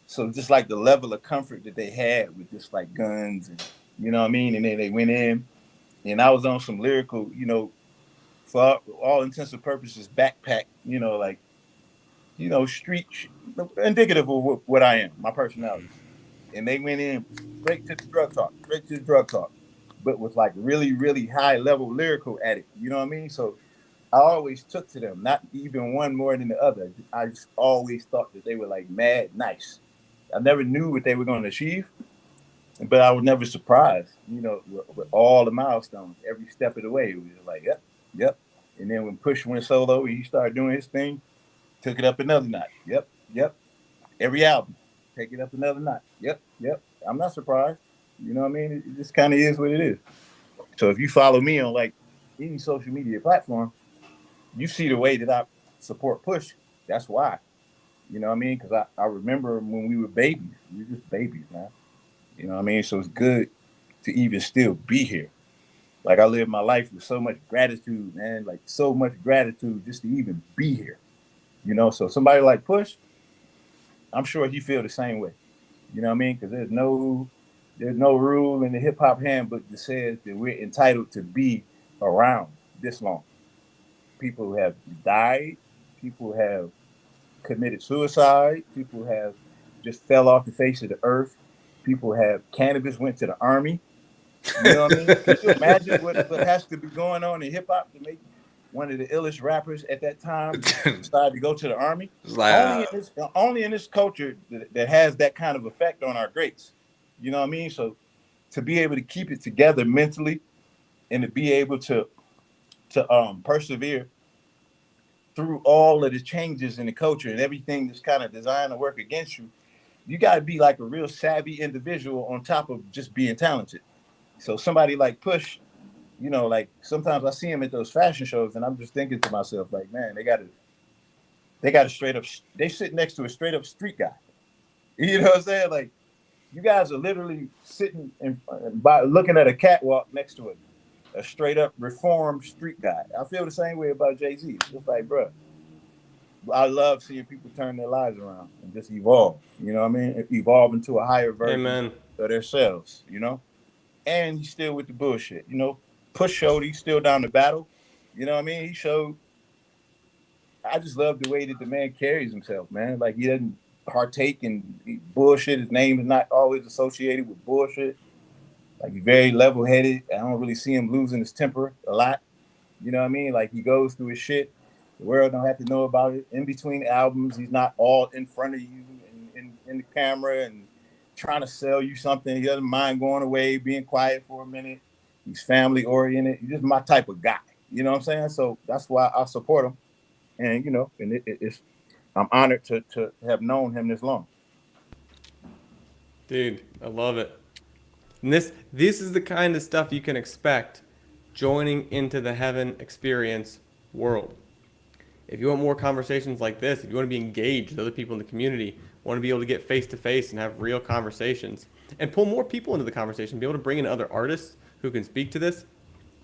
Speaker 1: So just like the level of comfort that they had with just like guns, and you know what I mean, and then they went in, and I was on some lyrical, for all intents and purposes, backpack, like street, indicative of what I am, my personality. And they went in straight to the drug talk, but with like really, really high level lyrical at it. You know what I mean? So I always took to them, not even one more than the other. I just always thought that they were like mad nice. I never knew what they were going to achieve, but I was never surprised, with all the milestones, every step of the way. It was like, yep, yep. And then when Push went solo, he started doing his thing, took it up another notch. Yep, yep. Every album, take it up another notch. Yep, yep. I'm not surprised. You know what I mean? It just kind of is what it is. So if you follow me on like any social media platform, you see the way that I support Push. That's why. You know what I mean? Because I remember when we were babies. We were just babies, man. You know what I mean? So it's good to even still be here. Like I live my life with so much gratitude, man. Like so much gratitude just to even be here. So somebody like Push, I'm sure he feel the same way. You know what I mean? Because there's no rule in the hip hop handbook that says that we're entitled to be around this long. People have died. People have committed suicide. People have just fell off the face of the earth. People have cannabis went to the army. You know what I mean? Can you imagine what has to be going on in hip hop to make one of the illest rappers at that time decide to go to the army?
Speaker 2: It's like
Speaker 1: Only in this culture that has that kind of effect on our greats. You know what I mean? So to be able to keep it together mentally and to be able to persevere through all of the changes in the culture and everything that's kind of designed to work against you, you got to be like a real savvy individual on top of just being talented. So somebody like Push, like sometimes I see him at those fashion shows and I'm just thinking to myself, like, man, they got to they got a straight up. They sit next to a straight up street guy. You know what I'm saying? Like you guys are literally sitting by looking at a catwalk next to a straight up reformed street guy. I feel the same way about Jay-Z. It's just like, bro, I love seeing people turn their lives around and just evolve. You know what I mean? Evolve into a higher version
Speaker 3: Amen.
Speaker 1: of themselves. You know, and he's still with the bullshit. You know, Push showed he's still down the battle. You know what I mean? He showed. I just love the way that the man carries himself, man. Like he doesn't partake in bullshit. His name is not always associated with bullshit. Like he's very level-headed. I don't really see him losing his temper a lot. You know what I mean? Like he goes through his shit. The world don't have to know about it. In between albums, he's not all in front of you in the camera and trying to sell you something. He doesn't mind going away, being quiet for a minute. He's family-oriented. He's just my type of guy. You know what I'm saying? So that's why I support him. And, you know, and it's I'm honored to have known him this long.
Speaker 3: Dude, I love it. And this is the kind of stuff you can expect joining into the Heaven Experience world. If you want more conversations like this, if you want to be engaged with other people in the community, want to be able to get face to face and have real conversations and pull more people into the conversation, be able to bring in other artists who can speak to this,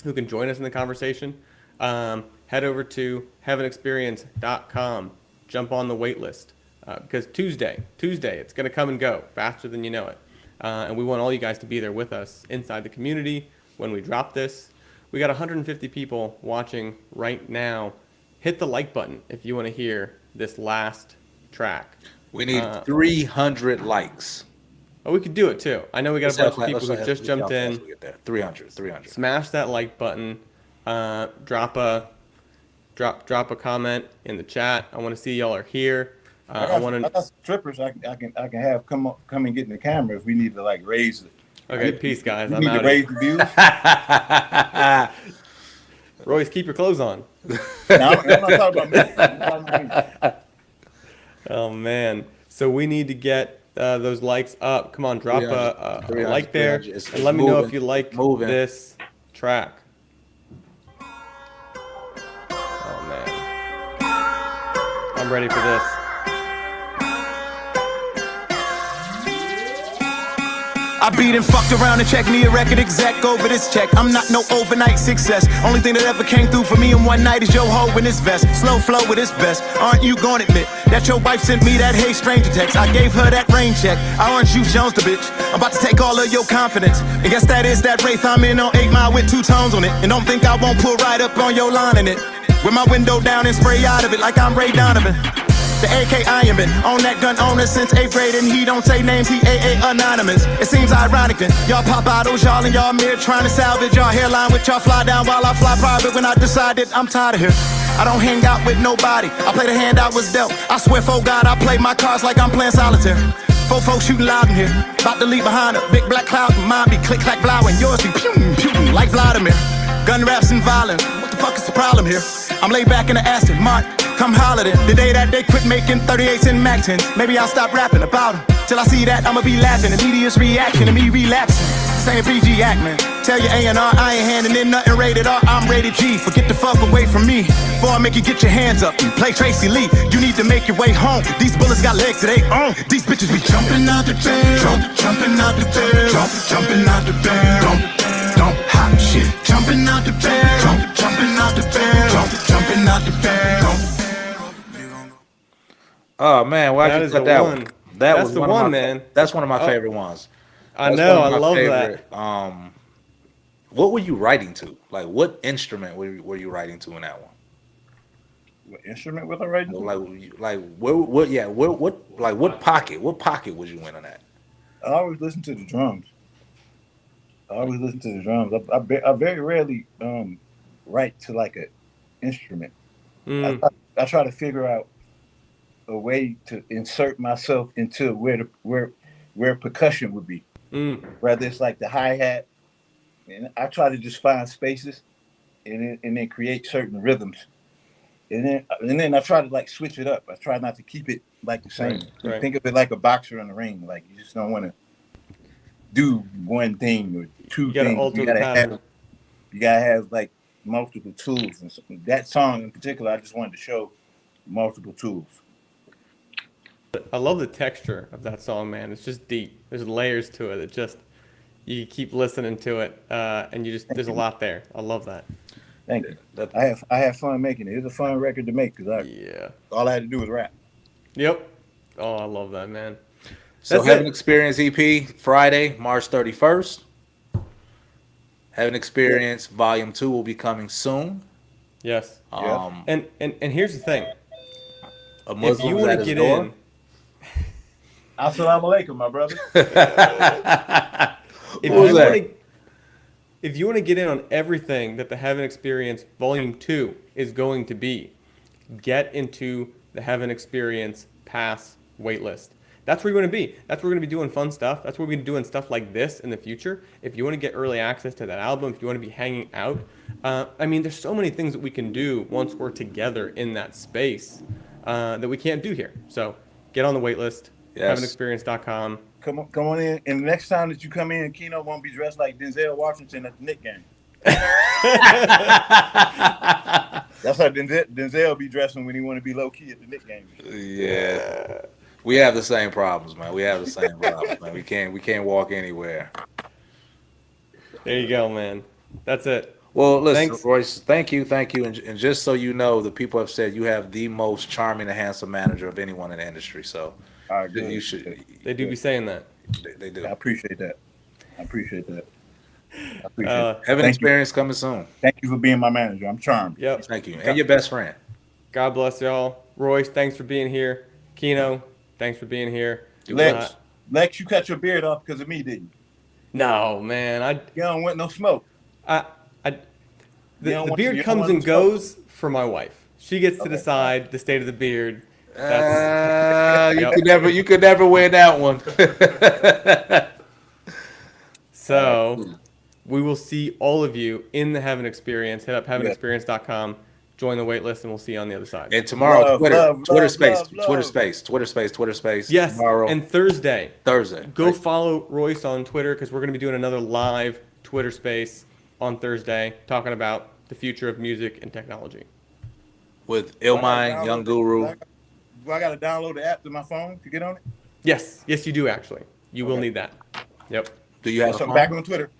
Speaker 3: who can join us in the conversation, head over to heavenexperience.com, jump on the wait list, because Tuesday, it's going to come and go faster than you know it. And we want all you guys to be there with us inside the community when we drop this. We got 150 people watching right now. Hit the like button if you want to hear this last track.
Speaker 2: We need 300 likes.
Speaker 3: Oh, we could do it too. I know we got a bunch of people who just jumped in.
Speaker 2: 300.
Speaker 3: Smash that like button. Drop a comment in the chat. I want to see y'all are here. I
Speaker 1: got some strippers I can have come and get in the camera if we need to like raise it.
Speaker 3: Okay, peace guys.
Speaker 1: We
Speaker 3: I'm
Speaker 1: need
Speaker 3: out.
Speaker 1: to raise the views.
Speaker 3: Royce, keep your clothes on.
Speaker 1: Now, I'm not talking about me. I'm talking about me.
Speaker 3: Oh man. So we need to get those likes up. Come on, drop a like there, and let me know if you like this track. Oh man, I'm ready for this.
Speaker 8: I beat and fucked around and checked me a record exec over this check. I'm not no overnight success. Only thing that ever came through for me in one night is your hoe in this vest. Slow flow with his best. Aren't you gonna admit that your wife sent me that hey stranger text? I gave her that rain check. I orange juice Jones the bitch. I'm about to take all of your confidence. And guess that is that Wraith I'm in on 8 Mile with 2 tones on it. And don't think I won't pull right up on your line in it. With my window down and spray out of it like I'm Ray Donovan. The AK Iron Man, on that gun owner since 8th grade, and he don't say names, he AA anonymous. It seems ironic then, y'all pop bottles, y'all in y'all mirror trying to salvage y'all hairline with y'all fly down while I fly private when I decided I'm tired of here. I don't hang out with nobody, I play the hand I was dealt. I swear for God, I play my cards like I'm playing solitaire. 4 folks shooting loud in here, about to leave behind a big black cloud, and mine be click, clack, blow, and yours be pew, pew, like Vladimir. Gun raps and violence, what the fuck is the problem here? I'm laid back in the Aston Martin. Come holler it. The day that they quit making 38s and Mac 10s, maybe I'll stop rapping about them. Till I see that, I'ma be laughing. Immediate reaction to me relapsing. This ain't a PG act, man. Tell your A&R I ain't handing in nothing rated R. I'm rated G. Forget the fuck away from me. Before I make you get your hands up and play Tracy Lee, you need to make your way home. These bullets got legs that they own. These bitches be jumping out the bed, jumping out the bed, jumping out the bed. Don't hop shit. Jumping out the bed, jumping out the bed, jumping out the bed.
Speaker 2: Oh man, why'd you cut that one?
Speaker 3: That's the one, man.
Speaker 2: That's one of my favorite ones.
Speaker 3: I know, I love that.
Speaker 2: What were you writing to? Like, what instrument were you writing to in that one?
Speaker 1: What instrument was I writing to?
Speaker 2: What pocket was you in on that?
Speaker 1: I always listen to the drums. I very rarely write to like an instrument. I try to figure out a way to insert myself into where percussion would be. Whether it's like the hi-hat, and I try to just find spaces and then create certain rhythms. And then I try to like switch it up. I try not to keep it like the same. Right. Think of it like a boxer in the ring. Like you just don't want to do one thing or two things. You gotta have like multiple tools. And so that song in particular, I just wanted to show multiple tools.
Speaker 3: I love the texture of that song, man. It's just deep. There's layers to it. It just you keep listening to it, and there's a lot there. I love that.
Speaker 1: Thank you. I have fun making it. It's a fun record to make because all I had to do was rap.
Speaker 3: Yep. Oh, I love that, man.
Speaker 2: So
Speaker 3: That's
Speaker 2: Heaven
Speaker 3: it.
Speaker 2: Experience EP, Friday, March 31st. Heaven Experience Volume 2 will be coming soon.
Speaker 3: Yes.
Speaker 2: Um,
Speaker 3: And here's the thing.
Speaker 2: A
Speaker 3: If
Speaker 2: Muslim
Speaker 3: you
Speaker 2: is
Speaker 3: want
Speaker 2: at
Speaker 3: to
Speaker 2: his
Speaker 3: get
Speaker 2: door.
Speaker 3: in,
Speaker 1: Assalamu alaikum, my brother.
Speaker 3: if you want to get in on everything that the Heaven Experience Volume 2 is going to be, get into the Heaven Experience Pass waitlist. That's where you want to be. That's where we're going to be doing fun stuff. That's where we're going to be doing stuff like this in the future. If you want to get early access to that album, if you want to be hanging out, I mean, there's so many things that we can do once we're together in that space that we can't do here. So get on the waitlist, heavenexperience.com.
Speaker 1: Come on in. And the next time that you come in, Keno won't be dressed like Denzel Washington at the Knicks game. That's how Denzel be dressing when he want to be low key at the Knicks game.
Speaker 2: Yeah. We have the same problems, man. We have the same problems, man. We can't walk anywhere.
Speaker 3: There you go, man. That's it.
Speaker 2: Well, listen,
Speaker 3: Thanks.
Speaker 2: Royce, thank you. And just so you know, the people have said you have the most charming and handsome manager of anyone in the industry. So you should.
Speaker 3: They do be saying that.
Speaker 2: They do.
Speaker 1: I appreciate that.
Speaker 2: Heaven Experience coming soon.
Speaker 1: Thank you for being my manager. I'm charmed.
Speaker 3: Yep.
Speaker 2: Thank you. And your best friend.
Speaker 3: God bless y'all. Royce, thanks for being here. Keno, thanks for being here.
Speaker 1: Lex, you cut your beard off because of me, didn't you?
Speaker 3: No, man.
Speaker 1: You don't want no smoke.
Speaker 3: The beard comes and goes for my wife. She gets to decide the state of the beard.
Speaker 2: You could never win that one.
Speaker 3: So we will see all of you in the Heaven Experience. Hit up heavenexperience.com. Join the wait list, and we'll see you on the other side.
Speaker 2: And tomorrow, Twitter Space.
Speaker 3: Yes,
Speaker 2: tomorrow.
Speaker 3: and Thursday. Go
Speaker 2: right?
Speaker 3: follow Royce on Twitter because we're going to be doing another live Twitter Space on Thursday talking about the future of music and technology.
Speaker 2: With Illmind, Young Guru.
Speaker 1: Do I got to download the app to my phone to get on it?
Speaker 3: Yes, you do actually. You will need that. Yep.
Speaker 2: Do you have
Speaker 1: something back on Twitter?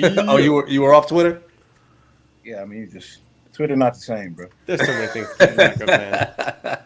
Speaker 2: Oh, you were off Twitter?
Speaker 1: Yeah, I mean, Twitter not the same, bro.
Speaker 3: There's so many things to keep track of, man. Okay.